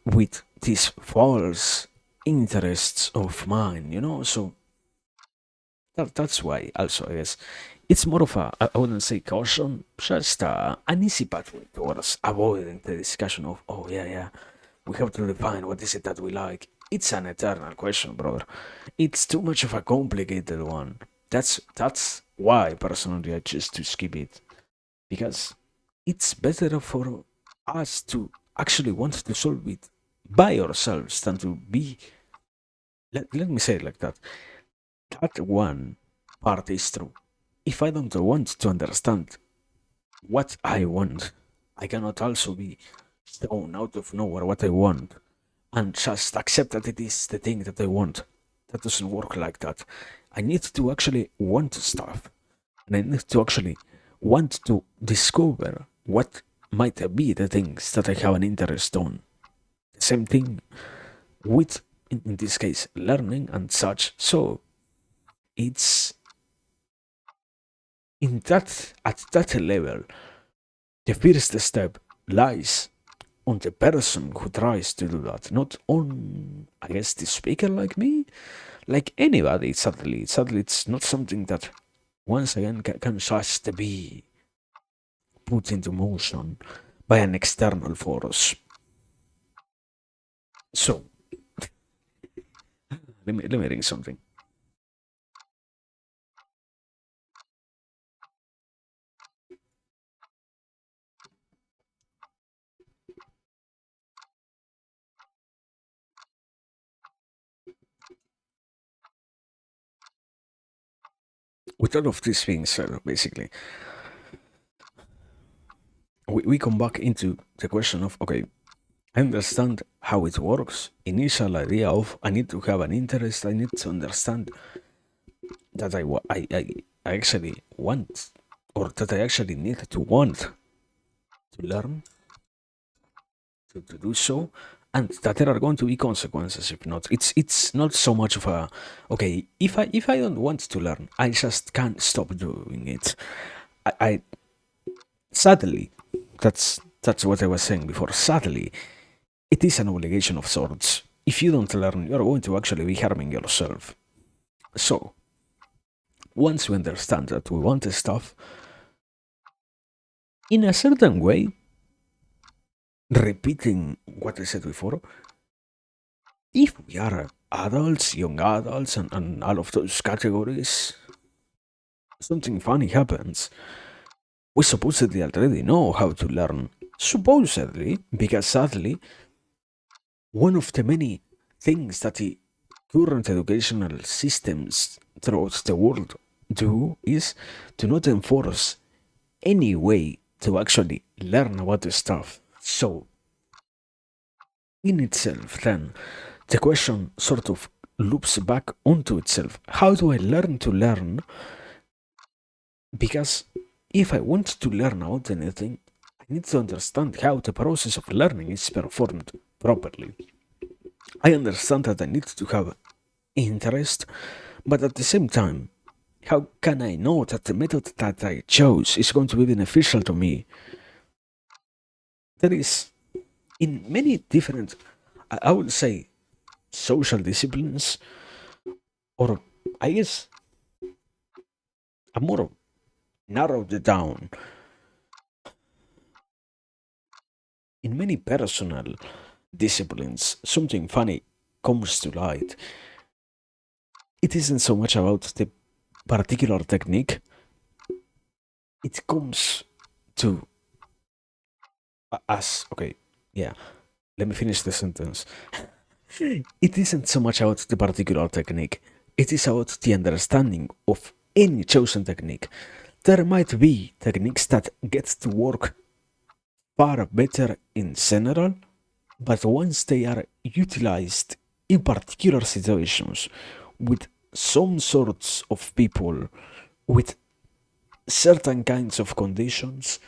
with these false interests of mine, you know? So that's why also I guess it's more of a, I wouldn't say caution, just an easy pathway towards avoiding the discussion of, oh yeah, we have to define what is it that we like. It's an eternal question, brother. It's too much of a complicated one. That's why personally I choose to skip it, because it's better for us to actually want to solve it by ourselves than to be, let me say it like that. That one part is true. If I don't want to understand what I want, I cannot also be shown out of nowhere what I want and just accept that it is the thing that I want. That doesn't work like that. I need to actually want stuff, and I need to actually want to discover what might be the things that I have an interest on. Same thing with, in this case, learning and such. So it's in that, at that level, the first step lies on the person who tries to do that, not on, I guess, the speaker like me, like anybody. Sadly, it's not something that once again can just be put into motion by an external force. So let me ring something. With all of these things said, basically, we come back into the question of, okay, I understand how it works. Initial idea of I need to have an interest. I need to understand that I actually want, or that I actually need to want to learn to do so. and that there are going to be consequences if not. It's not so much of a okay. If I don't want to learn, I just can't stop doing it. I sadly, that's what I was saying before. Sadly, it is an obligation of sorts. If you don't learn, you're going to actually be harming yourself. So once we understand that we want this stuff in a certain way, repeating what I said before, if we are adults, young adults, and all of those categories, something funny happens. We supposedly already know how to learn. Supposedly, because sadly, one of the many things that the current educational systems throughout the world do is to not enforce any way to actually learn about the stuff. So, in itself, then, the question sort of loops back onto itself. How do I learn to learn? Because if I want to learn about anything, I need to understand how the process of learning is performed properly. I understand that I need to have interest, but at the same time, how can I know that the method that I chose is going to be beneficial to me? There is, in many different, I would say, social disciplines, or I guess a more narrowed down, in many personal disciplines, something funny comes to light. It isn't so much about the particular technique, it comes to us. Okay, yeah, let me finish the sentence. It isn't so much about the particular technique, it is about the understanding of any chosen technique. There might be techniques that get to work far better in general, but once they are utilized in particular situations with some sorts of people with certain kinds of conditions,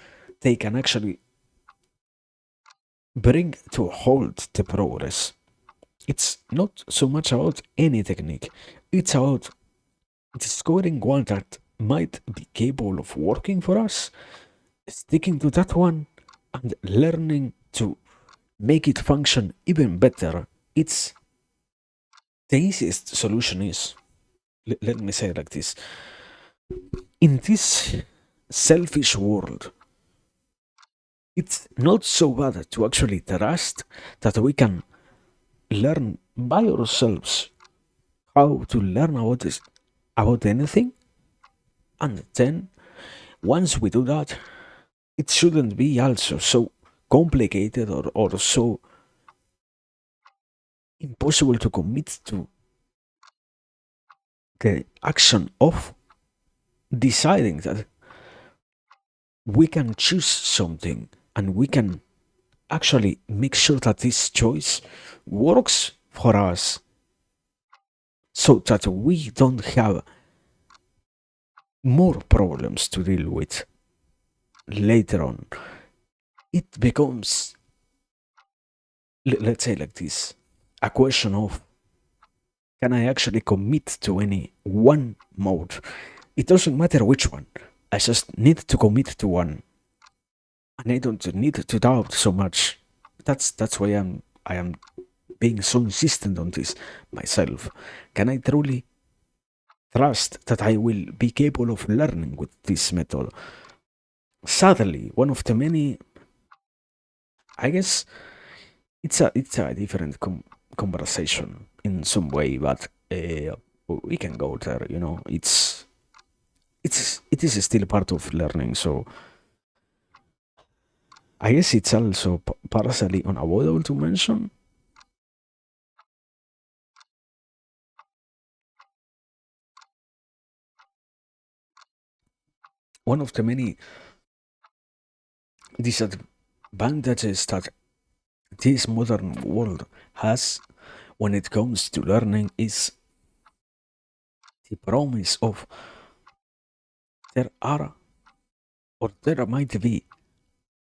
they can actually bring to a halt the progress. It's not so much about any technique, it's about discovering one that might be capable of working for us, sticking to that one, and learning to make it function even better. It's the easiest solution is, let me say it like this, in this selfish world, it's not so bad to actually trust that we can learn by ourselves how to learn about this, about anything, and then once we do that, it shouldn't be also so complicated or so impossible to commit to the action of deciding that we can choose something and we can actually make sure that this choice works for us so that we don't have more problems to deal with later on. It becomes, let's say like this, a question of can I actually commit to any one mode? It doesn't matter which one. I just need to commit to one, and I don't need to doubt so much. That's why I am being so insistent on this myself. Can I truly trust that I will be capable of learning with this method? Sadly, one of the many, I guess it's a different conversation in some way, but we can go there. It is still part of learning. So I guess it's also partially unavoidable to mention. One of the many disadvantages that this modern world has when it comes to learning is the promise of there are or there might be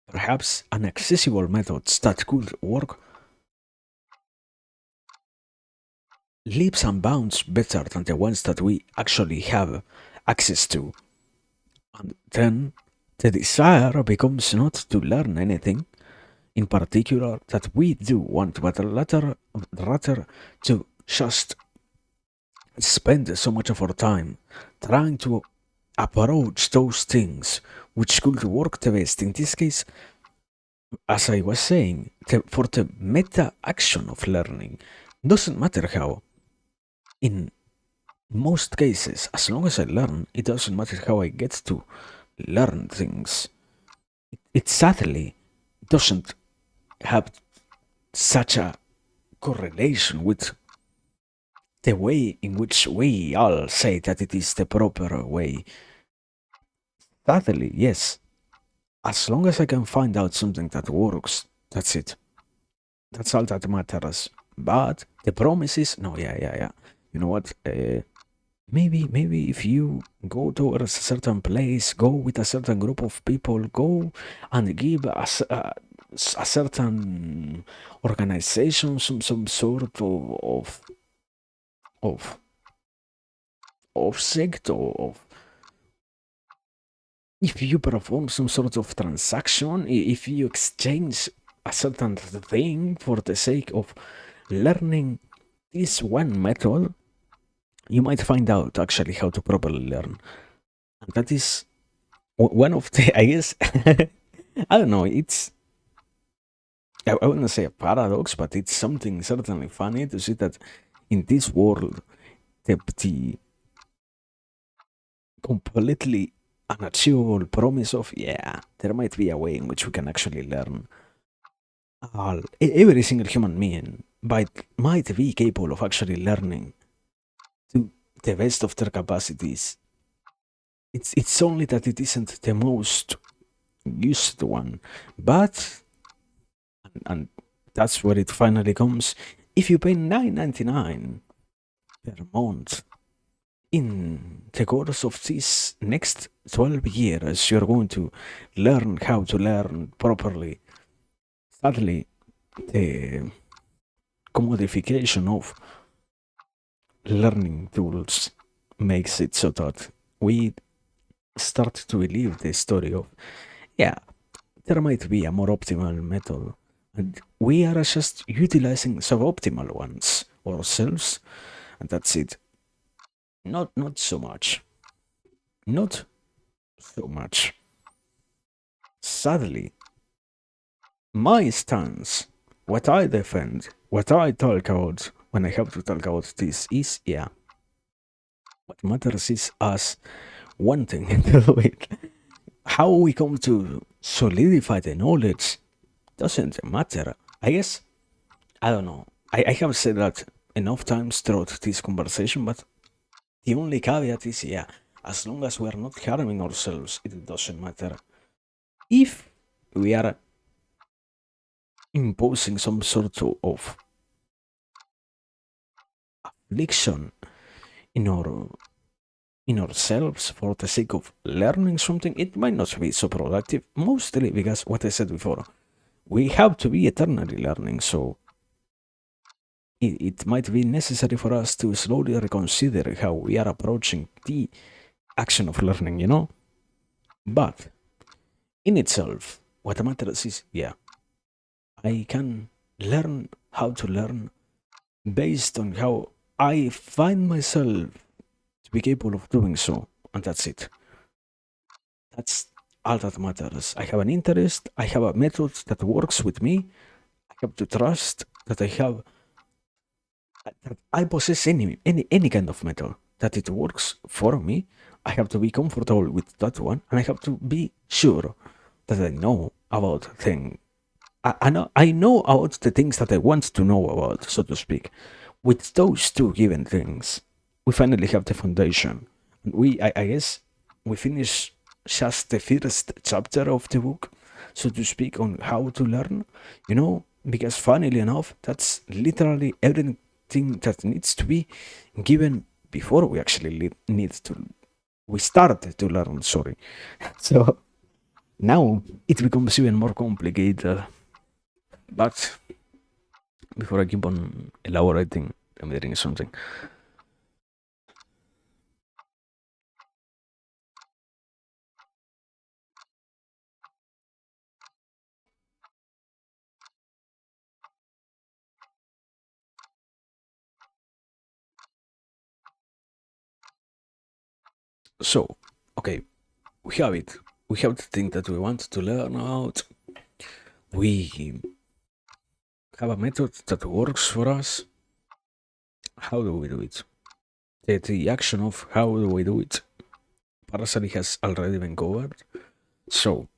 perhaps inaccessible methods that could work leaps and bounds better than the ones that we actually have access to. And then the desire becomes not to learn anything in particular that we do want, but rather to just spend so much of our time trying to approach those things which could work the best. In this case, as I was saying, for the meta action of learning, doesn't matter how. In most cases, as long as I learn, it doesn't matter how I get to learn things. It sadly doesn't have such a correlation with the way in which we all say that it is the proper way. Sadly, yes. As long as I can find out something that works, that's it. That's all that matters. But the promise is no, yeah. You know what? Maybe if you go towards a certain place, go with a certain group of people, go and give a certain organization some sort of of sect or of if you perform some sort of transaction, if you exchange a certain thing for the sake of learning this one method, you might find out actually how to properly learn. And that is one of the, I guess, I don't know, I wouldn't say a paradox, but it's something certainly funny to see that in this world, the completely unachievable promise of, yeah, there might be a way in which we can actually learn. Every single human being might be capable of actually learning to the best of their capacities. It's only that it isn't the most used one, but and that's where it finally comes. If you pay $9.99 per month in the course of these next 12 years, you're going to learn how to learn properly. Sadly, the commodification of learning tools makes it so that we start to believe the story of, yeah, there might be a more optimal method, and we are just utilizing suboptimal ones ourselves, and that's it. Not so much. Not so much. Sadly, my stance, what I defend, what I talk about when I have to talk about this is, yeah, what matters is us wanting to do it. How we come to solidify the knowledge doesn't matter. I guess, I don't know. I have said that enough times throughout this conversation, but the only caveat is, yeah, as long as we are not harming ourselves, it doesn't matter. If we are imposing some sort of affliction in ourselves for the sake of learning something, it might not be so productive. Mostly because what I said before, we have to be eternally learning, so it might be necessary for us to slowly reconsider how we are approaching the action of learning, you know? But in itself, what matters is, yeah, I can learn how to learn based on how I find myself to be capable of doing so, and that's it. That's all that matters. I have an interest, I have a method that works with me, I have to trust that I possess any kind of method, that it works for me. I have to be comfortable with that one, and I have to be sure that I know about thing. I know about the things that I want to know about, so to speak. With those two given things, we finally have the foundation. And I guess, we finish just the first chapter of the book, so to speak, on how to learn, because funnily enough, that's literally everything that needs to be given before we actually we start to learn, sorry. So now it becomes even more complicated. But before I keep on elaborating, I'm reading something. So, okay, we have it. We have the thing that we want to learn out. We have a method that works for us. How do we do it? The action of how do we do it partially has already been covered. So,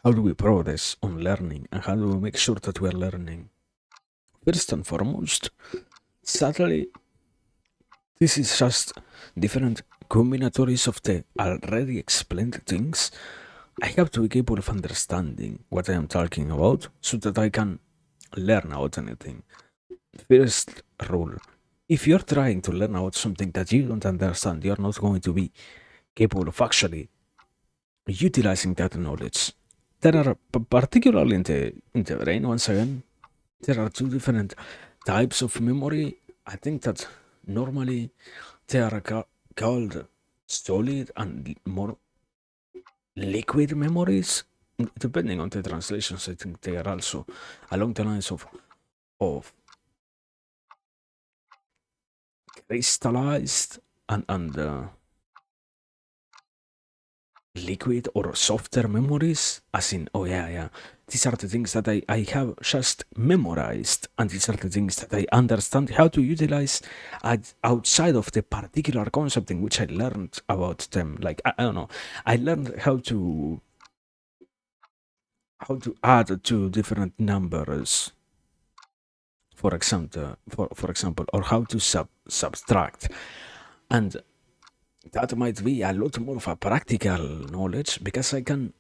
how do we progress on learning and how do we make sure that we're learning? First and foremost, sadly, this is just different combinatories of the already explained things. I have to be capable of understanding what I am talking about so that I can learn about anything. First rule, if you're trying to learn about something that you don't understand, you're not going to be capable of actually utilizing that knowledge. There are, particularly in the brain, once again, there are two different types of memory. I think that normally they are called solid and more liquid memories. Depending on the translations, I think they are also along the lines of crystallized and liquid or softer memories, as in, oh yeah, these are the things that I have just memorized, and these are the things that I understand how to utilize outside of the particular concept in which I learned about them. Like, I don't know, I learned how to add two different numbers, for example, or how to subtract, and that might be a lot more of a practical knowledge because I can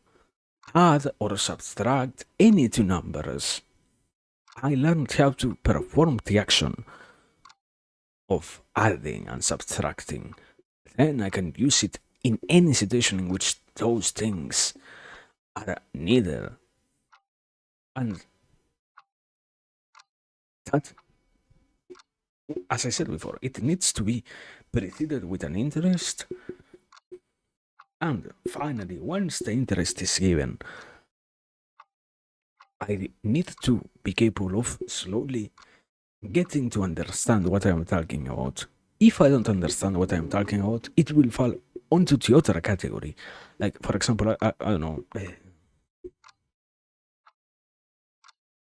add or subtract any two numbers. I learned how to perform the action of adding and subtracting. Then I can use it in any situation in which those things are needed. And that, as I said before, it needs to be preceded with an interest. And finally, once the interest is given, I need to be capable of slowly getting to understand what I'm talking about. If I don't understand what I'm talking about, it will fall onto the other category. Like, for example, I don't know.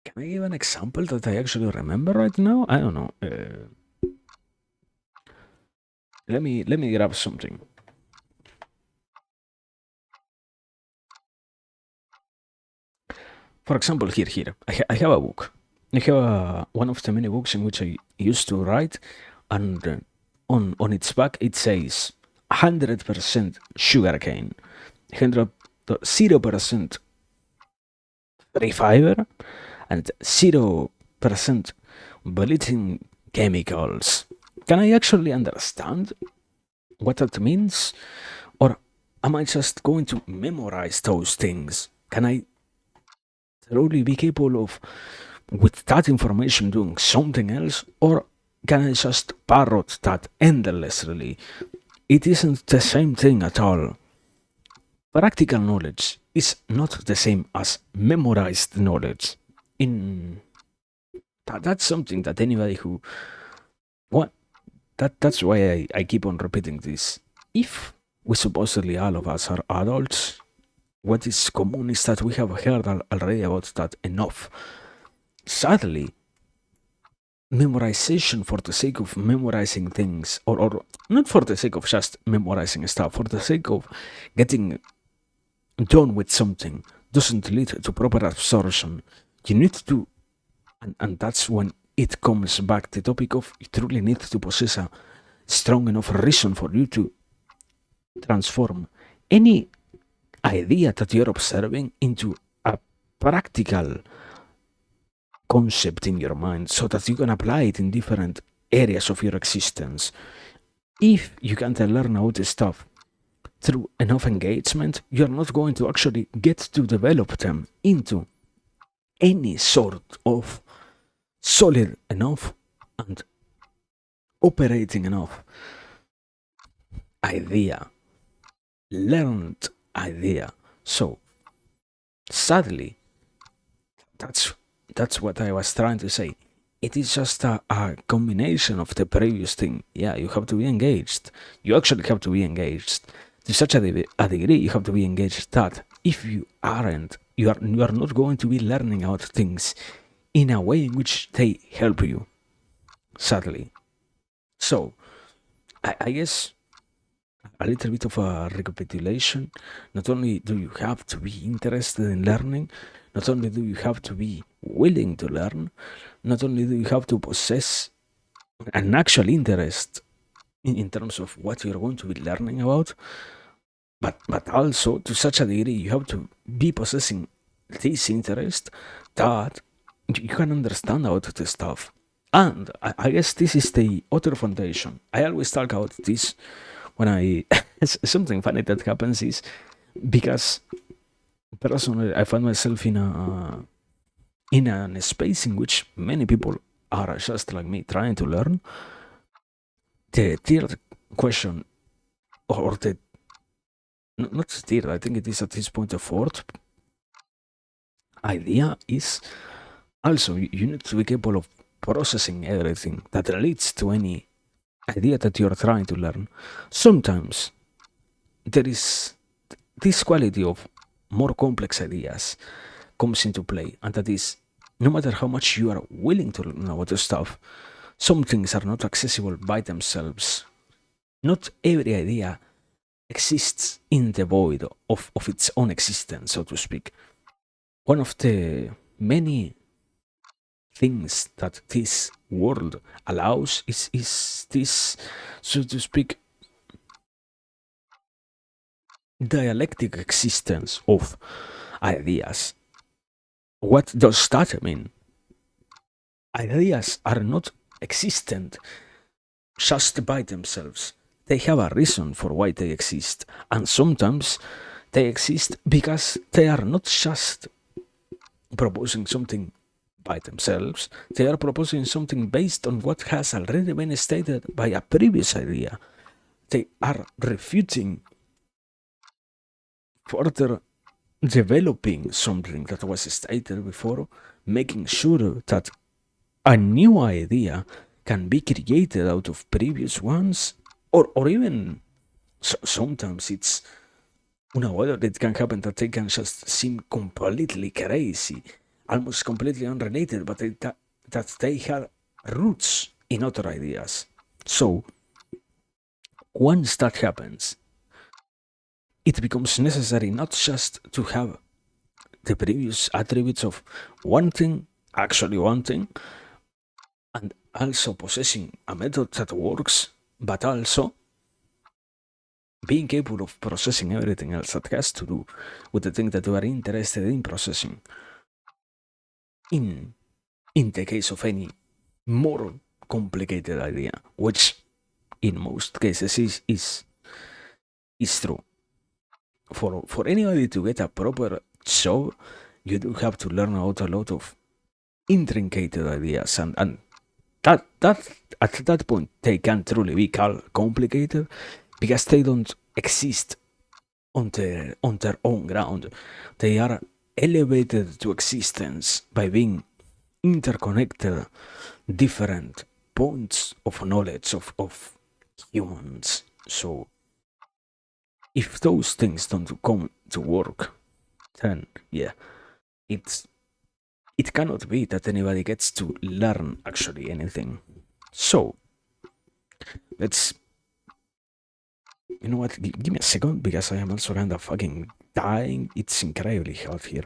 Can I give an example that I actually remember right now? I don't know. Let me grab something. For example, here, I have a book. I have one of the many books in which I used to write, and on its back it says 100% sugarcane, 0% free fiber, and 0% bleaching chemicals. Can I actually understand what that means? Or am I just going to memorize those things? Can I truly be capable of, with that information, doing something else? Or can I just parrot that endlessly? It isn't the same thing at all. Practical knowledge is not the same as memorized knowledge. In that's something that anybody who what that's why I keep on repeating this. If we supposedly all of us are adults, what is common is that we have heard already about that enough. Sadly, memorization for the sake of memorizing things, or not for the sake of just memorizing stuff, for the sake of getting done with something, doesn't lead to proper absorption. You need to, and that's when it comes back the topic of you truly need to possess a strong enough reason for you to transform any idea that you're observing into a practical concept in your mind so that you can apply it in different areas of your existence. If you can't learn all this stuff through enough engagement, you're not going to actually get to develop them into any sort of solid enough and operating enough idea, learned idea. So sadly, that's that's what I was trying to say. It is just a combination of the previous thing. Yeah, you have to be engaged. You actually have to be engaged to such a degree. You have to be engaged that if you aren't, you are not going to be learning about things in a way in which they help you. Sadly, so I guess a little bit of a recapitulation. Not only do you have to be interested in learning, not only do you have to be willing to learn, not only do you have to possess an actual interest in terms of what you're going to be learning about, but also to such a degree you have to be possessing this interest that you can understand about the stuff. And I guess this is the other foundation. I always talk about this when I something funny that happens is because personally I find myself in a space in which many people are just like me trying to learn. The third question, or the not third, I think it is at this point the fourth idea is also you need to be capable of processing everything that leads to any idea that you're trying to learn. Sometimes there is this quality of more complex ideas comes into play, and that is no matter how much you are willing to learn about the stuff, some things are not accessible by themselves. Not every idea exists in the void of its own existence, so to speak. One of the many things that this world allows is this, so to speak, dialectic existence of ideas. What does that mean? Ideas are not existent just by themselves. They have a reason for why they exist, and sometimes they exist because they are not just proposing something by themselves, they are proposing something based on what has already been stated by a previous idea. They are refuting, further developing something that was stated before, making sure that a new idea can be created out of previous ones, or even sometimes it's whether it can happen that they can just seem completely crazy, almost completely unrelated, but that they have roots in other ideas. So once that happens, it becomes necessary not just to have the previous attributes of one thing, actually one thing, and also possessing a method that works, but also being capable of processing everything else that has to do with the thing that you are interested in processing. In in the case of any more complicated idea, which in most cases is true. For anybody to get a proper job, you do have to learn out a lot of intricate ideas, and that at that point they can truly be called complicated because they don't exist on their own ground. They are elevated to existence by being interconnected different points of knowledge of humans. So if those things don't come to work, then yeah, it's it cannot be that anybody gets to learn actually anything. So let's, you know what? Give me a second because I am also kind of fucking dying. It's incredibly hot here.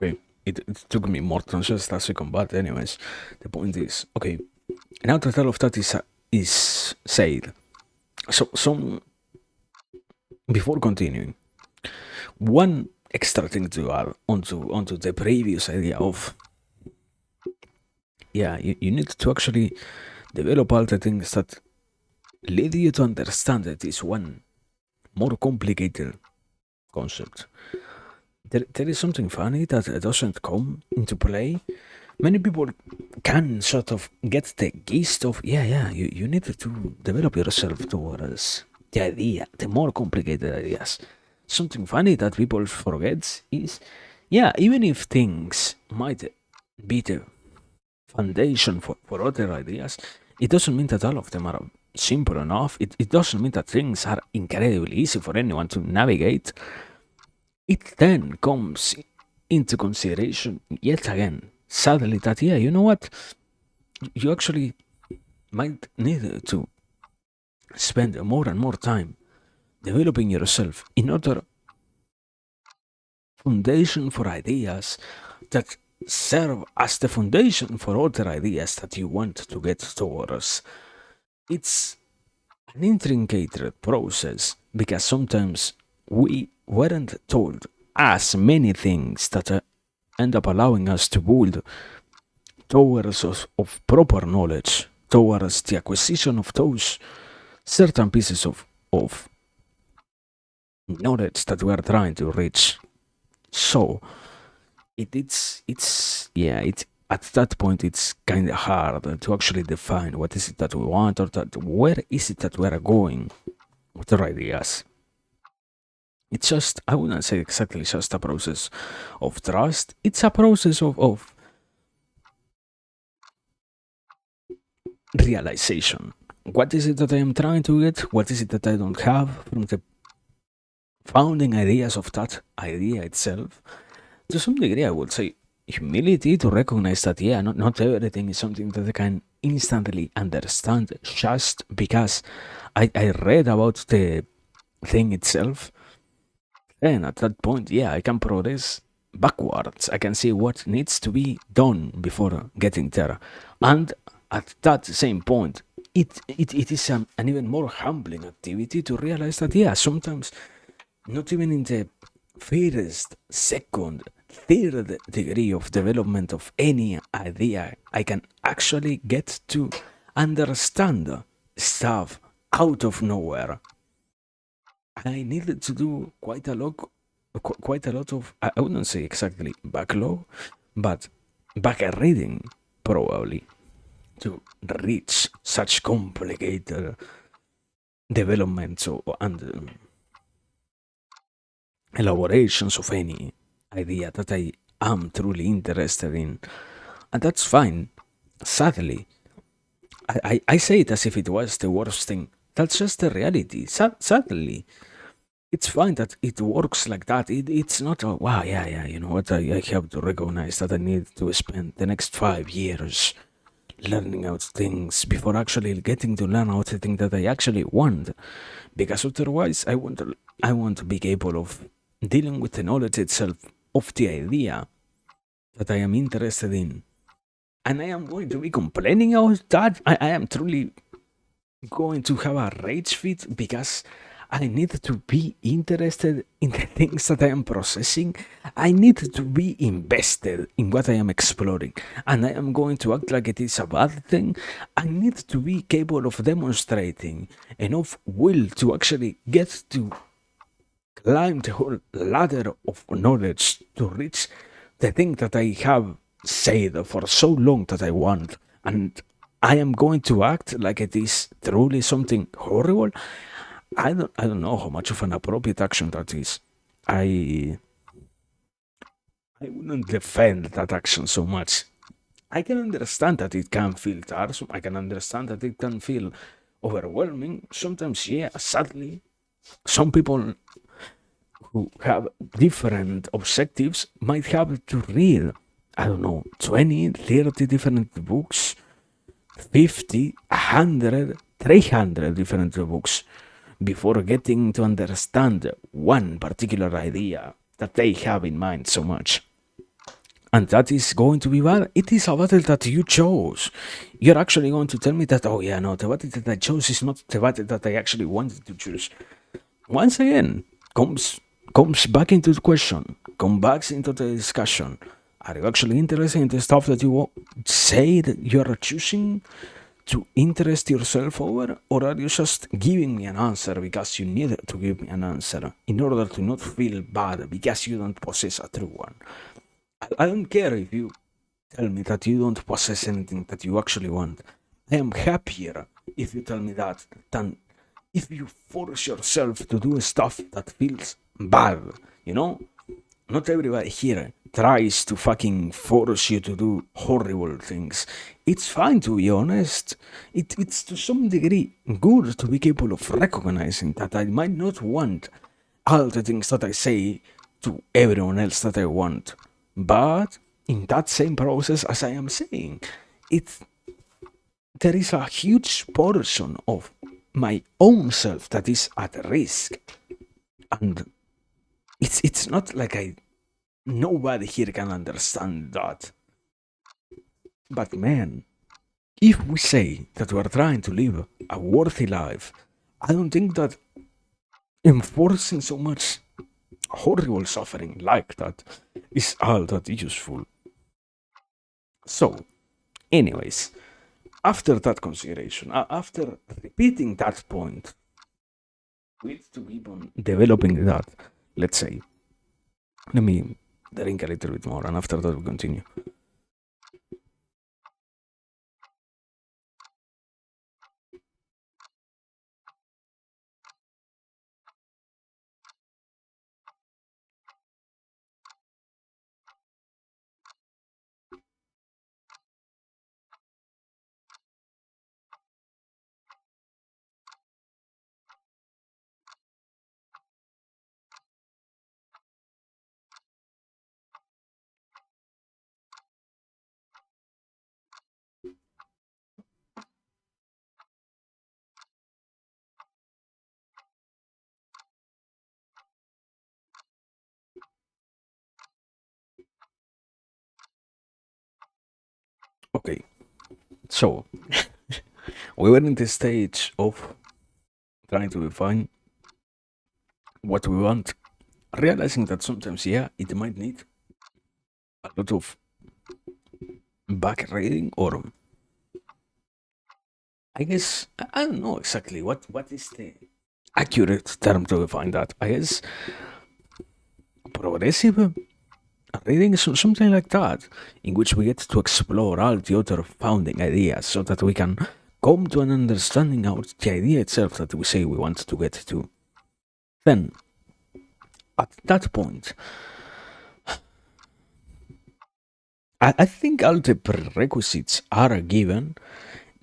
Okay, it took me more than just a second, but anyways, the point is, okay, now that all of that is said, so some before continuing, one extra thing to add onto the previous idea of, yeah, you need to actually develop all the things that lead you to understand that this one more complicated concept. There is something funny that doesn't come into play. Many people can sort of get the gist of, yeah, you need to develop yourself towards the idea, the more complicated ideas. Something funny that people forget is, yeah, even if things might be the foundation for other ideas, it doesn't mean that all of them are simple enough. It doesn't mean that things are incredibly easy for anyone to navigate. It then comes into consideration yet again, sadly, that, yeah, you know what? You actually might need to spend more and more time developing yourself in order foundation for ideas that serve as the foundation for other ideas that you want to get towards. It's an intricate process because sometimes we weren't told as many things that end up allowing us to build towards of proper knowledge, towards the acquisition of those certain pieces of knowledge that we are trying to reach. So it's yeah, it's at that point it's kind of hard to actually define what is it that we want, or that where is it that we are going with our ideas. It's just, I wouldn't say exactly just a process of trust. It's a process of realization. What is it that I am trying to get? What is it that I don't have from the founding ideas of that idea itself? To some degree, I would say humility to recognize that, yeah, not everything is something that I can instantly understand just because I read about the thing itself. And at that point, yeah, I can progress backwards. I can see what needs to be done before getting there. And at that same point, it is an even more humbling activity to realize that, yeah, sometimes not even in the first, second, third degree of development of any idea, I can actually get to understand stuff out of nowhere. I needed to do quite a lot of, I wouldn't say exactly backlog, but back reading probably to reach such complicated developments and elaborations of any idea that I am truly interested in. And that's fine. Sadly, I say it as if it was the worst thing. That's just the reality. Sadly, it's fine that it works like that. It's not a, wow, yeah, you know what? I have to recognize that I need to spend the next 5 years learning out things before actually getting to learn out the thing that I actually want. Because otherwise, I won't be capable of dealing with the knowledge itself of the idea that I am interested in. And I am going to be complaining about that. I am truly going to have a rage fit because I need to be interested in the things that I am processing. I need to be invested in what I am exploring. And I am going to act like it is a bad thing. I need to be capable of demonstrating enough will to actually get to climb the whole ladder of knowledge to reach the thing that I have said for so long that I want. And I am going to act like it is truly something horrible. I don't know how much of an appropriate action that is. I I wouldn't defend that action so much. I can understand that it can feel tiresome. I can understand that it can feel overwhelming. Sometimes, yeah, sadly, some people who have different objectives might have to read, I don't know, 20, 30 different books, 50, 100, 300 different books before getting to understand one particular idea that they have in mind so much. And that is going to be bad. It is a battle that you chose. You're actually going to tell me that, oh yeah, no, the battle that I chose is not the battle that I actually wanted to choose. Once again, comes back into the question, come back into the discussion. Are you actually interested in the stuff that you say that you're choosing to interest yourself over, or are you just giving me an answer because you need to give me an answer in order to not feel bad because you don't possess a true one? I don't care if you tell me that you don't possess anything that you actually want. I am happier if you tell me that than if you force yourself to do stuff that feels bad, you know? Not everybody here tries to fucking force you to do horrible things. It's fine to be honest. It's to some degree good to be capable of recognizing that I might not want all the things that I say to everyone else that I want. But in that same process, as I am saying, it's there is a huge portion of my own self that is at risk. And it's not like I nobody here can understand that. But man, if we say that we are trying to live a worthy life, I don't think that enforcing so much horrible suffering like that is all that useful. So, anyways, after that consideration, after repeating that point, we need to keep on developing that. Let's say, let me drink a little bit more, and after that, we continue. Okay, so we were in the stage of trying to define what we want, realizing that sometimes, yeah, it might need a lot of back reading, or I guess I don't know exactly what is the accurate term to define that. I guess progressive reading is something like that, in which we get to explore all the other founding ideas so that we can come to an understanding of the idea itself that we say we want to get to. Then, at that point, I think all the prerequisites are given.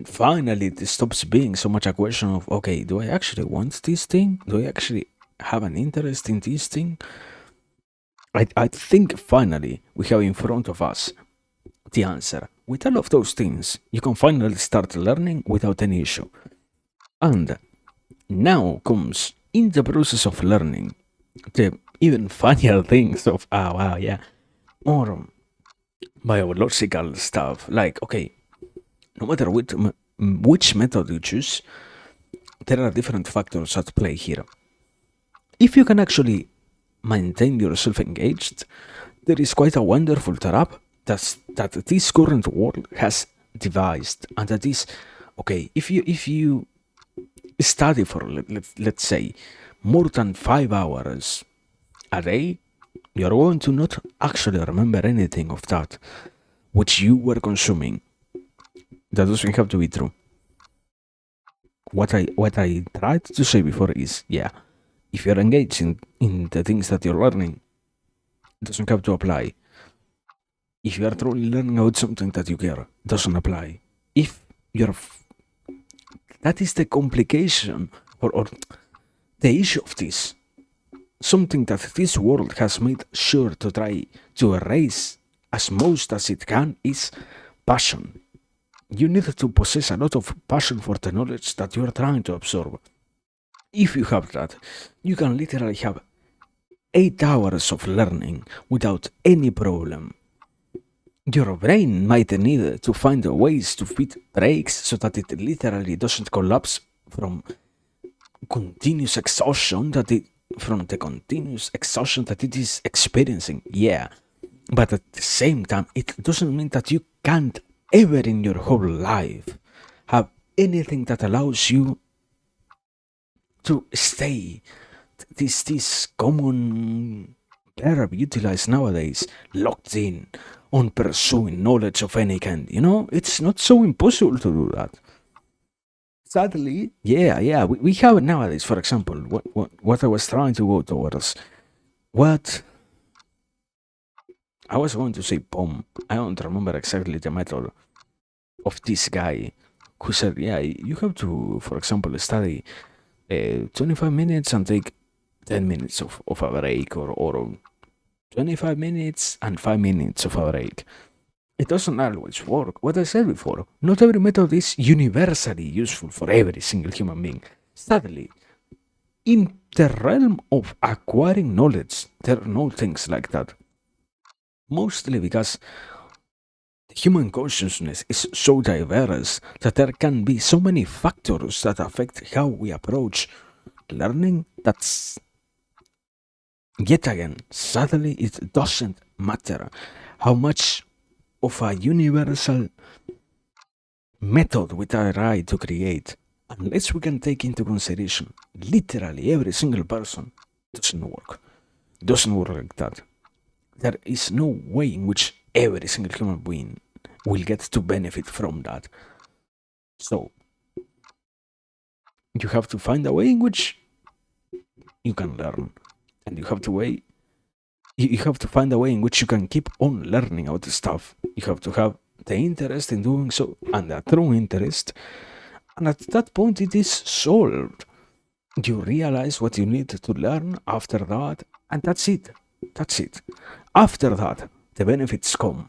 Finally, it stops being so much a question of, okay, do I actually want this thing? Do I actually have an interest in this thing? I think finally we have in front of us the answer. With all of those things, you can finally start learning without any issue. And now comes, in the process of learning, the even funnier things of, oh wow, yeah, more biological stuff. Like, okay, no matter which method you choose, there are different factors at play here. If you can actually maintain yourself engaged, there is quite a wonderful trap that this current world has devised, and that is, okay, if you study for let's say more than 5 hours a day, you're going to not actually remember anything of that which you were consuming. That doesn't have to be true. What I tried to say before is, yeah, if you're engaged in the things that you're learning, it doesn't have to apply. If you are truly learning about something that you care, it doesn't apply. If you're that is the complication, or the issue of this. Something that this world has made sure to try to erase as most as it can is passion. You need to possess a lot of passion for the knowledge that you are trying to absorb. If you have that, you can literally have 8 hours of learning without any problem. Your brain might need to find ways to fit breaks so that it literally doesn't collapse from continuous exhaustion that it from the continuous exhaustion that it is experiencing. Yeah. But at the same time, it doesn't mean that you can't ever in your whole life have anything that allows you to stay this common verb utilized nowadays, locked in on pursuing knowledge of any kind. It's not so impossible to do that. Sadly, yeah, we have it nowadays. For example, what I was trying to go towards, what I was going to say, bomb. I don't remember exactly the method of this guy who said, yeah, you have to, for example, study 25 minutes and take 10 minutes of a break, or 25 minutes and 5 minutes of a break. It doesn't always work. What I said before, not every method is universally useful for every single human being. Sadly, in the realm of acquiring knowledge, there are no things like that. Mostly because human consciousness is so diverse that there can be so many factors that affect how we approach learning. That's yet again, sadly, it doesn't matter how much of a universal method we try to create, unless we can take into consideration literally every single person. Doesn't work. Doesn't work like that. There is no way in which every single human being will get to benefit from that. So you have to find a way in which you can learn, and you have to find a way in which you can keep on learning about the stuff. You have to have the interest in doing so, and a true interest, and at that point it is solved. You realize what you need to learn after that, and that's it. After that, the benefits come.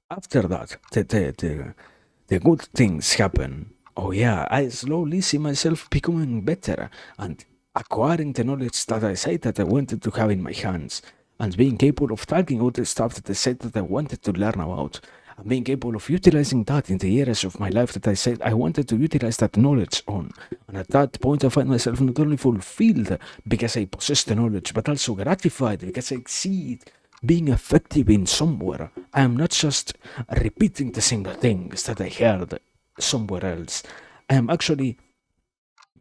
After that, the good things happen. Oh yeah, I slowly see myself becoming better and acquiring the knowledge that I said that I wanted to have in my hands, and being capable of talking about the stuff that I said that I wanted to learn about, and being capable of utilizing that in the areas of my life that I said I wanted to utilize that knowledge on. And at that point, I find myself not only fulfilled because I possess the knowledge, but also gratified because I see it being effective in somewhere. I am not just repeating the same things that I heard somewhere else. I am actually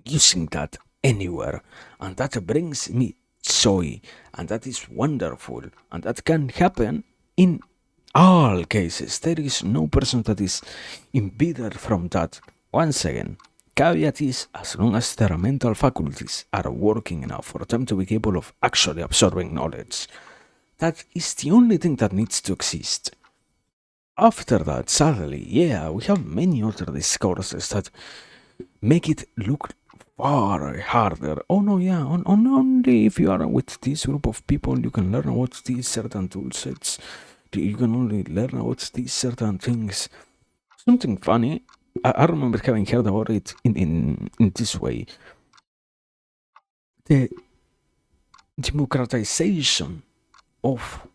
using that anywhere, and that brings me joy, and that is wonderful, and that can happen in all cases. There is no person that is impeded from that. Once again, caveat is as long as their mental faculties are working enough for them to be capable of actually absorbing knowledge. That is the only thing that needs to exist. After that, sadly, yeah, we have many other discourses that make it look far harder. Oh no, yeah, only if you are with this group of people you can learn about these certain tool sets. You can only learn about these certain things. Something funny, I remember having heard about it in this way. The democratization of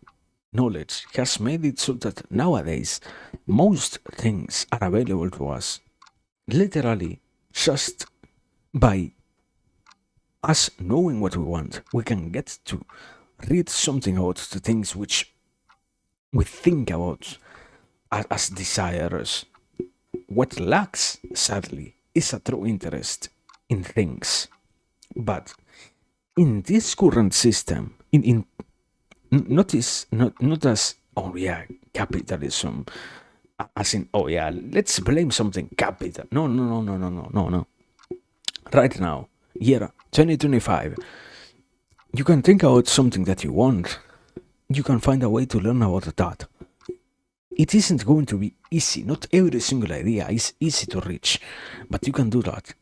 knowledge has made it so that nowadays most things are available to us literally just by us knowing what we want. We can get to read something about the things which we think about as desires. What lacks, sadly, is a true interest in things. But in this current system, in not as, oh yeah, capitalism, as in, oh yeah, let's blame something capital. No. Right now, year 2025, you can think about something that you want. You can find a way to learn about that. It isn't going to be easy. Not every single idea is easy to reach, but you can do that.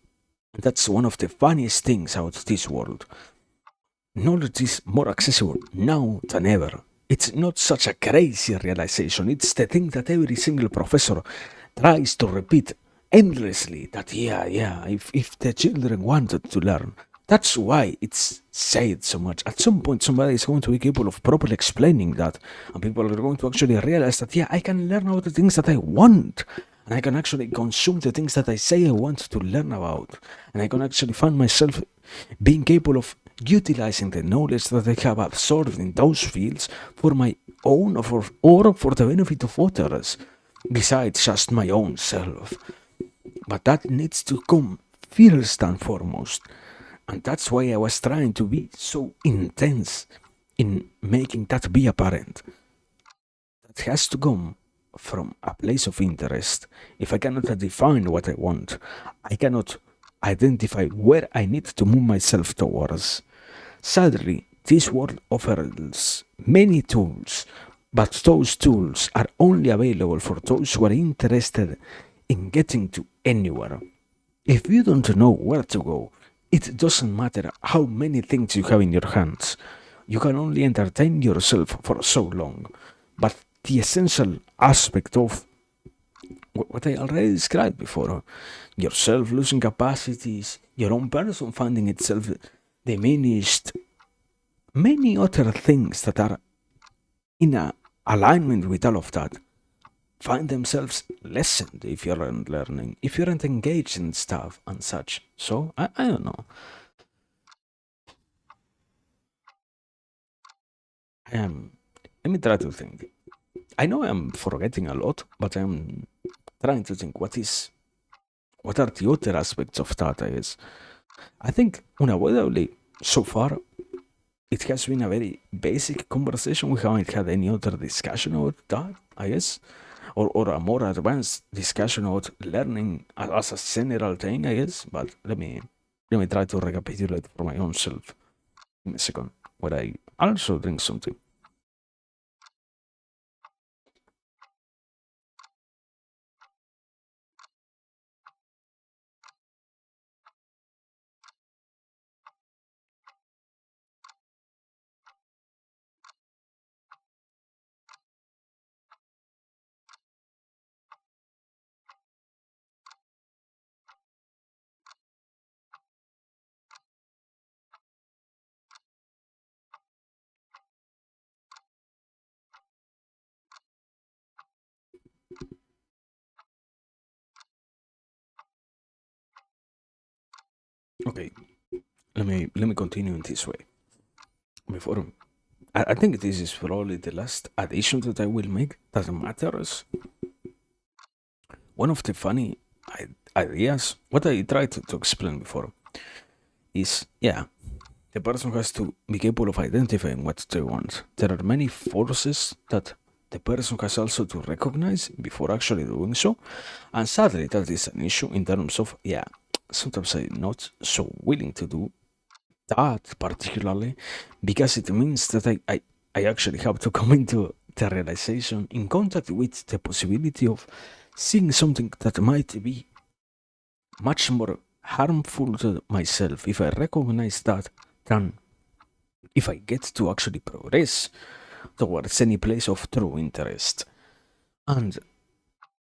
And that's one of the funniest things about this world. Knowledge is more accessible now than ever. It's not such a crazy realization. It's the thing that every single professor tries to repeat endlessly. That, yeah, if the children wanted to learn, That's why it's said so much. At some point, somebody is going to be capable of properly explaining that, and people are going to actually realize that, yeah, I can learn about the things that I want, and I can actually consume the things that I say I want to learn about, and I can actually find myself being capable of utilizing the knowledge that I have absorbed in those fields for my own or for the benefit of others, besides just my own self. But that needs to come first and foremost. And that's why I was trying to be so intense in making that be apparent. That has to come from a place of interest. If I cannot define what I want, I cannot identify where I need to move myself towards. Sadly, this world offers many tools, but those tools are only available for those who are interested in getting to anywhere. If you don't know where to go, it doesn't matter how many things you have in your hands. You can only entertain yourself for so long. But the essential aspect of what I already described before, yourself losing capacities, your own person finding itself diminished, many other things that are in alignment with all of that find themselves lessened if you aren't learning, if you aren't engaged in stuff and such. So, I don't know. Um, Let me try to think. I know I'm forgetting a lot, but I'm trying to think what are the other aspects of that, I guess. I think unavoidably so far it has been a very basic conversation. We haven't had any other discussion about that, I guess. Or a more advanced discussion about learning as a general thing, I guess. But let me try to recapitulate for my own self in a second, where I also drink something. Okay, let me continue in this way. Before I think this is probably the last addition that I will make that matters. One of the funny ideas, what I tried to explain before, is yeah, the person has to be capable of identifying what they want. There are many forces that the person has also to recognize before actually doing so. And sadly, that is an issue in terms of, yeah, sometimes I'm not so willing to do that particularly because it means that I actually have to come into the realization in contact with the possibility of seeing something that might be much more harmful to myself if I recognize that than if I get to actually progress towards any place of true interest. And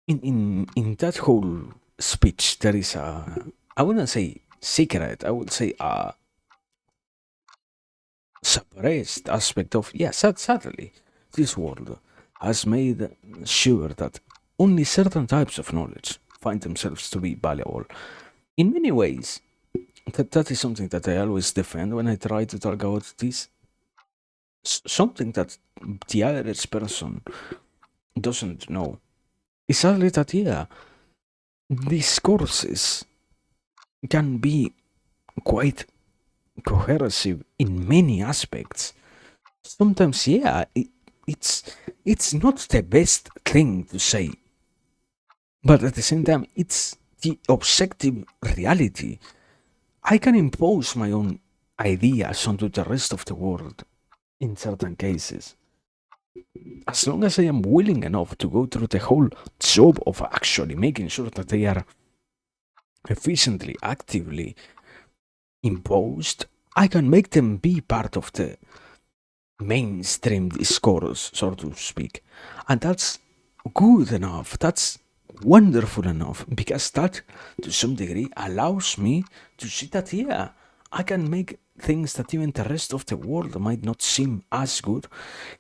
in that whole speech, there is I wouldn't say secret, I would say a suppressed aspect of, yes, sadly, this world has made sure that only certain types of knowledge find themselves to be valuable. In many ways, that is something that I always defend when I try to talk about this. Something that the average person doesn't know. It's sadly that, yeah, these courses can be quite cohesive in many aspects. Sometimes, yeah, it's not the best thing to say, but at the same time, it's the objective reality. I can impose my own ideas onto the rest of the world in certain cases. As long as I am willing enough to go through the whole job of actually making sure that they are efficiently, actively imposed, I can make them be part of the mainstream discourse, so to speak. And that's good enough. That's wonderful enough because that, to some degree, allows me to see that, yeah, I can make things that even the rest of the world might not seem as good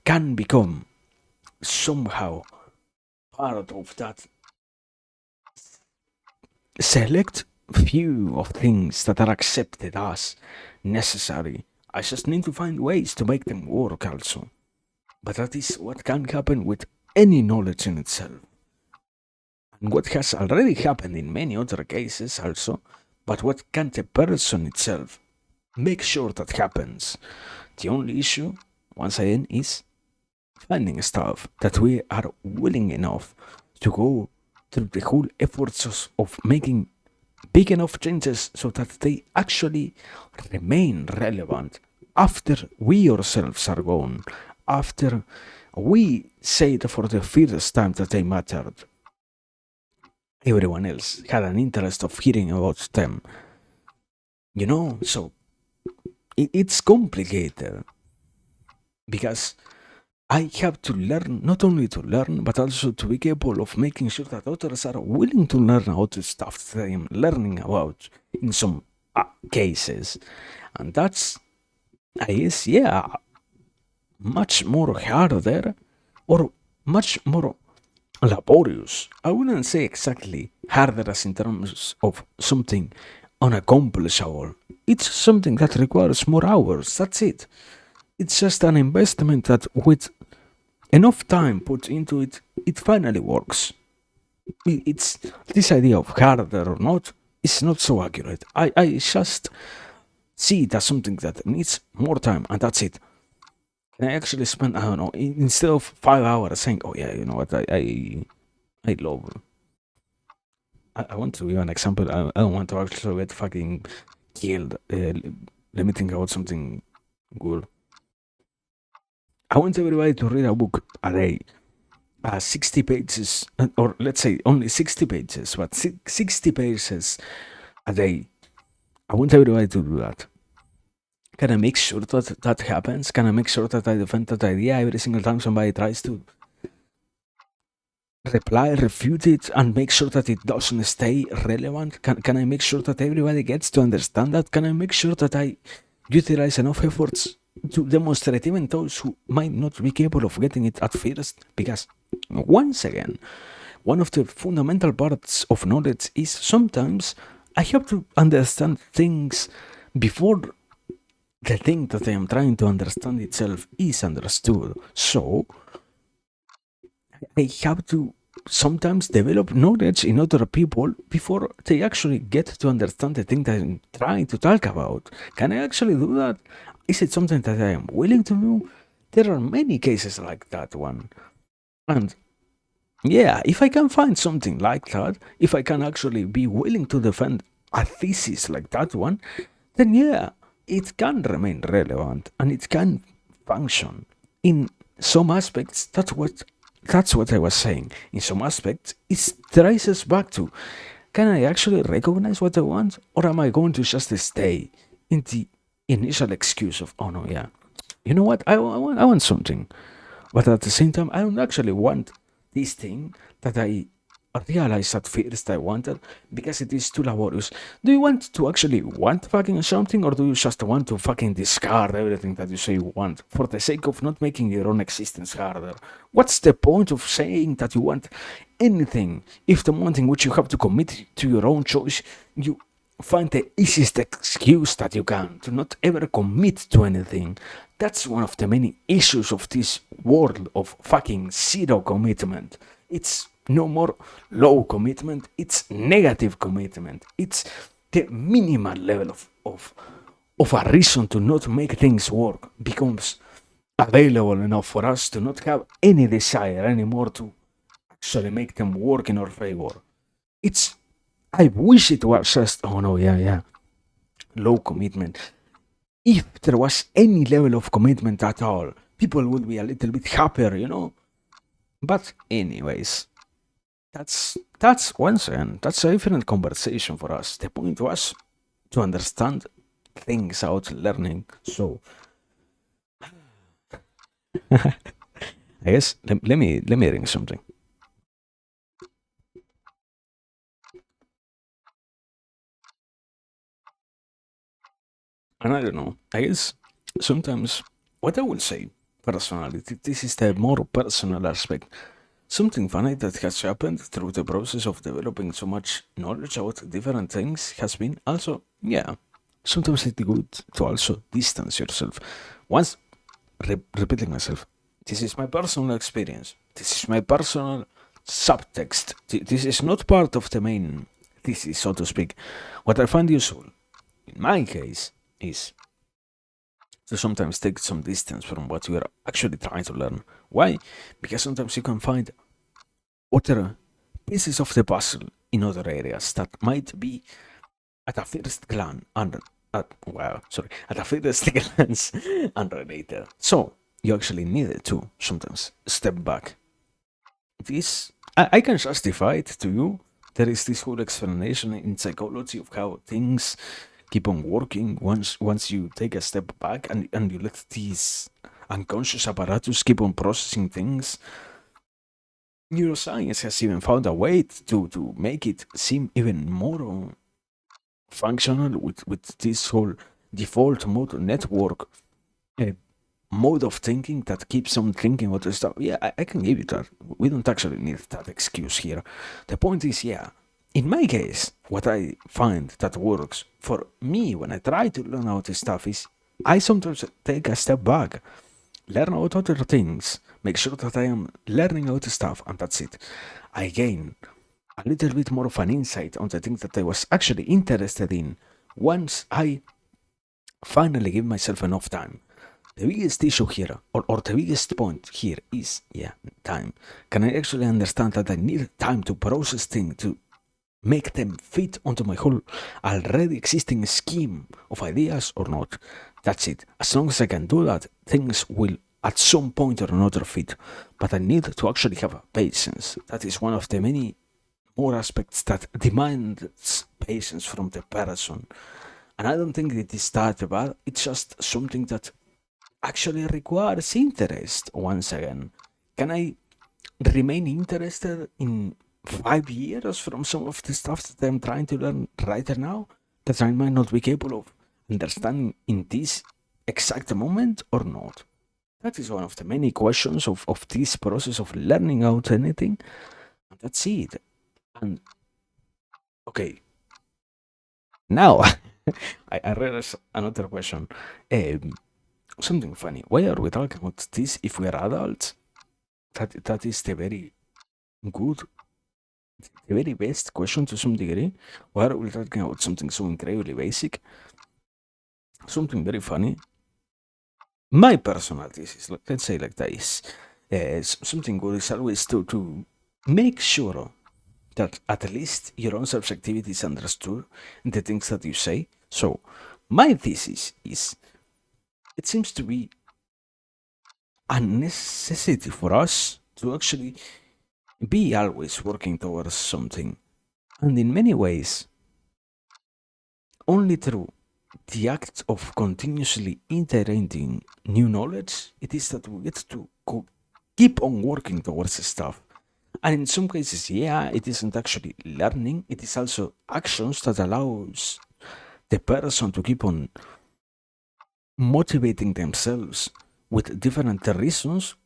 can become somehow part of that select few of things that are accepted as necessary. I just need to find ways to make them work also. But that is what can happen with any knowledge in itself. And what has already happened in many other cases also, but what can the person itself make sure that happens? The only issue, once again, is finding stuff that we are willing enough to go through the whole efforts of making big enough changes so that they actually remain relevant after we ourselves are gone, after we said for the first time that they mattered. Everyone else had an interest of hearing about them. So it's complicated because I have to learn, not only to learn, but also to be capable of making sure that others are willing to learn about the stuff that I am learning about in some cases. And that's, I guess, yeah, much more harder or much more laborious. I wouldn't say exactly harder as in terms of something unaccomplishable. It's something that requires more hours. That's it. It's just an investment that, with enough time put into it, it finally works. It's this idea of harder or not is not so accurate. I just see it as something that needs more time, and that's it. Can I actually spend, I don't know, instead of 5 hours saying, oh yeah, you know what, I love. I want to give an example. I don't want to actually get fucking killed. Let me think about something good. I want everybody to read a book a day. 60 pages, or let's say only 60 pages, but 60 pages a day. I want everybody to do that. Can I make sure that that happens? Can I make sure that I defend that idea every single time somebody tries to reply, refute it, and make sure that it doesn't stay relevant? Can I make sure that everybody gets to understand that? Can I make sure that I utilize enough efforts to demonstrate even those who might not be capable of getting it at first? Because, once again, one of the fundamental parts of knowledge is sometimes I have to understand things before the thing that I am trying to understand itself is understood. So I have to sometimes develop knowledge in other people before they actually get to understand the thing that I'm trying to talk about. Can I actually do that? Is it something that I am willing to do? There are many cases like that one. And yeah, if I can find something like that, if I can actually be willing to defend a thesis like that one, then yeah, it can remain relevant and it can function. In some aspects, that's what I was saying. In some aspects, it traces back to, can I actually recognize what I want, or am I going to just stay in the initial excuse of, oh no, yeah, you know what, I want something, but at the same time, I don't actually want this thing that I realized at first I wanted because it is too laborious. Do you want to actually want fucking something, or do you just want to fucking discard everything that you say you want for the sake of not making your own existence harder? What's the point of saying that you want anything if the moment in which you have to commit to your own choice, you find the easiest excuse that you can to not ever commit to anything? That's one of the many issues of this world of fucking zero commitment. It's no more low commitment, it's negative commitment. It's the minimal level of a reason to not make things work becomes available enough for us to not have any desire anymore to actually make them work in our favor. It's, I wish it was just, oh no, yeah, yeah, low commitment. If there was any level of commitment at all, people would be a little bit happier. But anyways, that's once again, that's a different conversation for us. The point was to understand things out learning. So I guess let me drink something. And I don't know. I guess sometimes what I will say personally, this is the more personal aspect. Something funny that has happened through the process of developing so much knowledge about different things has been also, yeah, sometimes it's good to also distance yourself. Once repeating myself, this is my personal experience. This is my personal subtext. This is not part of the main thesis, so to speak. What I find useful, in my case, is to sometimes take some distance from what you are actually trying to learn. Why? Because sometimes you can find other pieces of the puzzle in other areas that might be at a first glance at a first glance unrelated. So you actually needed to sometimes step back. This I can justify it to you. There is this whole explanation in psychology of how things keep on working once you take a step back and you let these unconscious apparatus keep on processing things. Neuroscience has even found a way to make it seem even more functional with this whole default mode network uh, mode of thinking that keeps on thinking what is stuff. Yeah, I can give you that. We don't actually need that excuse here. The point is, yeah, in my case, what I find that works for me when I try to learn how this stuff is I sometimes take a step back, learn about other things, make sure that I am learning out stuff, and that's it. I gain a little bit more of an insight on the things that I was actually interested in once I finally give myself enough time. The biggest issue here, or the biggest point here is, yeah, time. Can I actually understand that I need time to process things, to make them fit onto my whole already existing scheme of ideas or not? That's it. As long as I can do that, things will at some point or another fit. But I need to actually have patience. That is one of the many more aspects that demands patience from the person. And I don't think it is that bad. It's just something that actually requires interest once again. Can I remain interested in 5 years from some of the stuff that I'm trying to learn right now that I might not be capable of understanding in this exact moment or not? That is one of the many questions of this process of learning out anything. And that's it. And okay, now I realized another question. Um, Something funny. Why are we talking about this if we are adults? That is the very good, the very best question to some degree. Why are we talking about something so incredibly basic? Something very funny. My personal thesis, let's say like this, something good is always to make sure that at least your own subjectivity is understood in the things that you say. So, my thesis is it seems to be a necessity for us to actually be always working towards something. And in many ways, only through the act of continuously integrating new knowledge, it is that we get to keep on working towards stuff. And in some cases, yeah, it isn't actually learning, it is also actions that allows the person to keep on motivating themselves with different reasons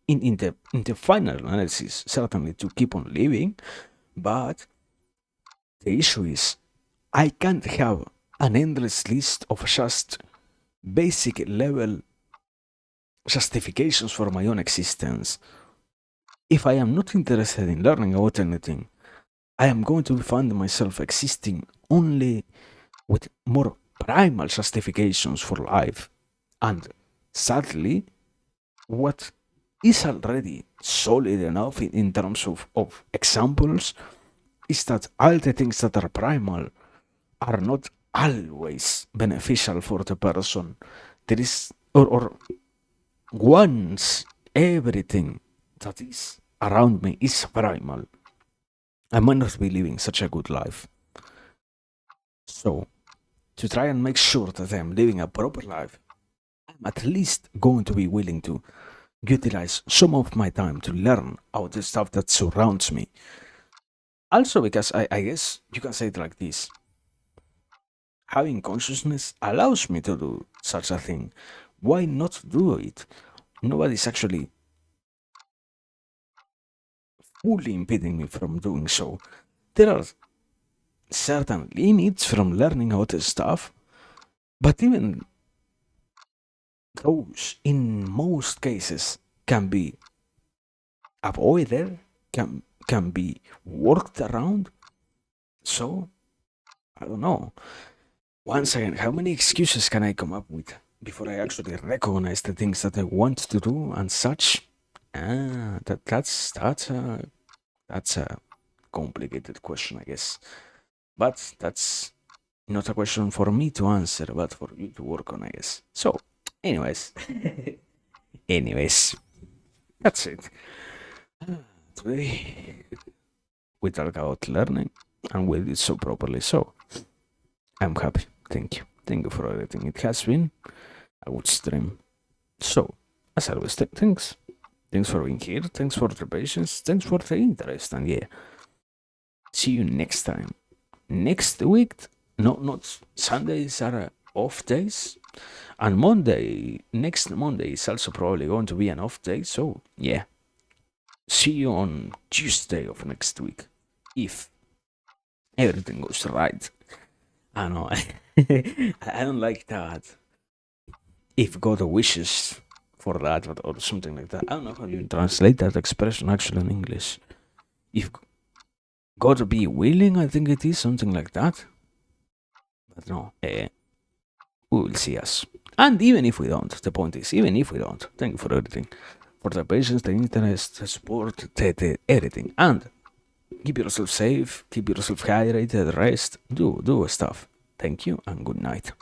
in the final analysis, certainly to keep on living. But the issue is I can't have an endless list of just basic level justifications for my own existence. If I am not interested in learning about anything, I am going to find myself existing only with more primal justifications for life. And sadly, what is already solid enough in terms of examples is that all the things that are primal are not always beneficial for the person. There is, or once everything that is around me is primal, I might not be living such a good life. So, to try and make sure that I'm living a proper life, I'm at least going to be willing to utilize some of my time to learn about the stuff that surrounds me. Also, because I guess you can say it like this: having consciousness allows me to do such a thing. Why not do it? Nobody's actually fully impeding me from doing so. There are certain limits from learning how to stuff, but even those, in most cases, can be avoided, can be worked around. So I don't know. Once again, how many excuses can I come up with before I actually recognize the things that I want to do and such? That's a complicated question, I guess. But that's not a question for me to answer, but for you to work on, I guess. So, anyways, anyways, that's it. Today we talk about learning, and we did so properly. So I'm happy. Thank you. Thank you for everything. It has been a good stream. So, as always, thanks. Thanks for being here. Thanks for the patience. Thanks for the interest. And yeah, see you next time. Next week, no, not Sundays are off days. And next Monday is also probably going to be an off day. So yeah, see you on Tuesday of next week. If everything goes right. I know. I don't like that. If God wishes for that or something like that. I don't know how you translate that expression actually in English. If God be willing, I think it is something like that. But no, we will see us. And even if we don't, the point is, even if we don't, thank you for everything. For the patience, the interest, the support, everything. And keep yourself safe, keep yourself hydrated, rest, do stuff. Thank you and good night.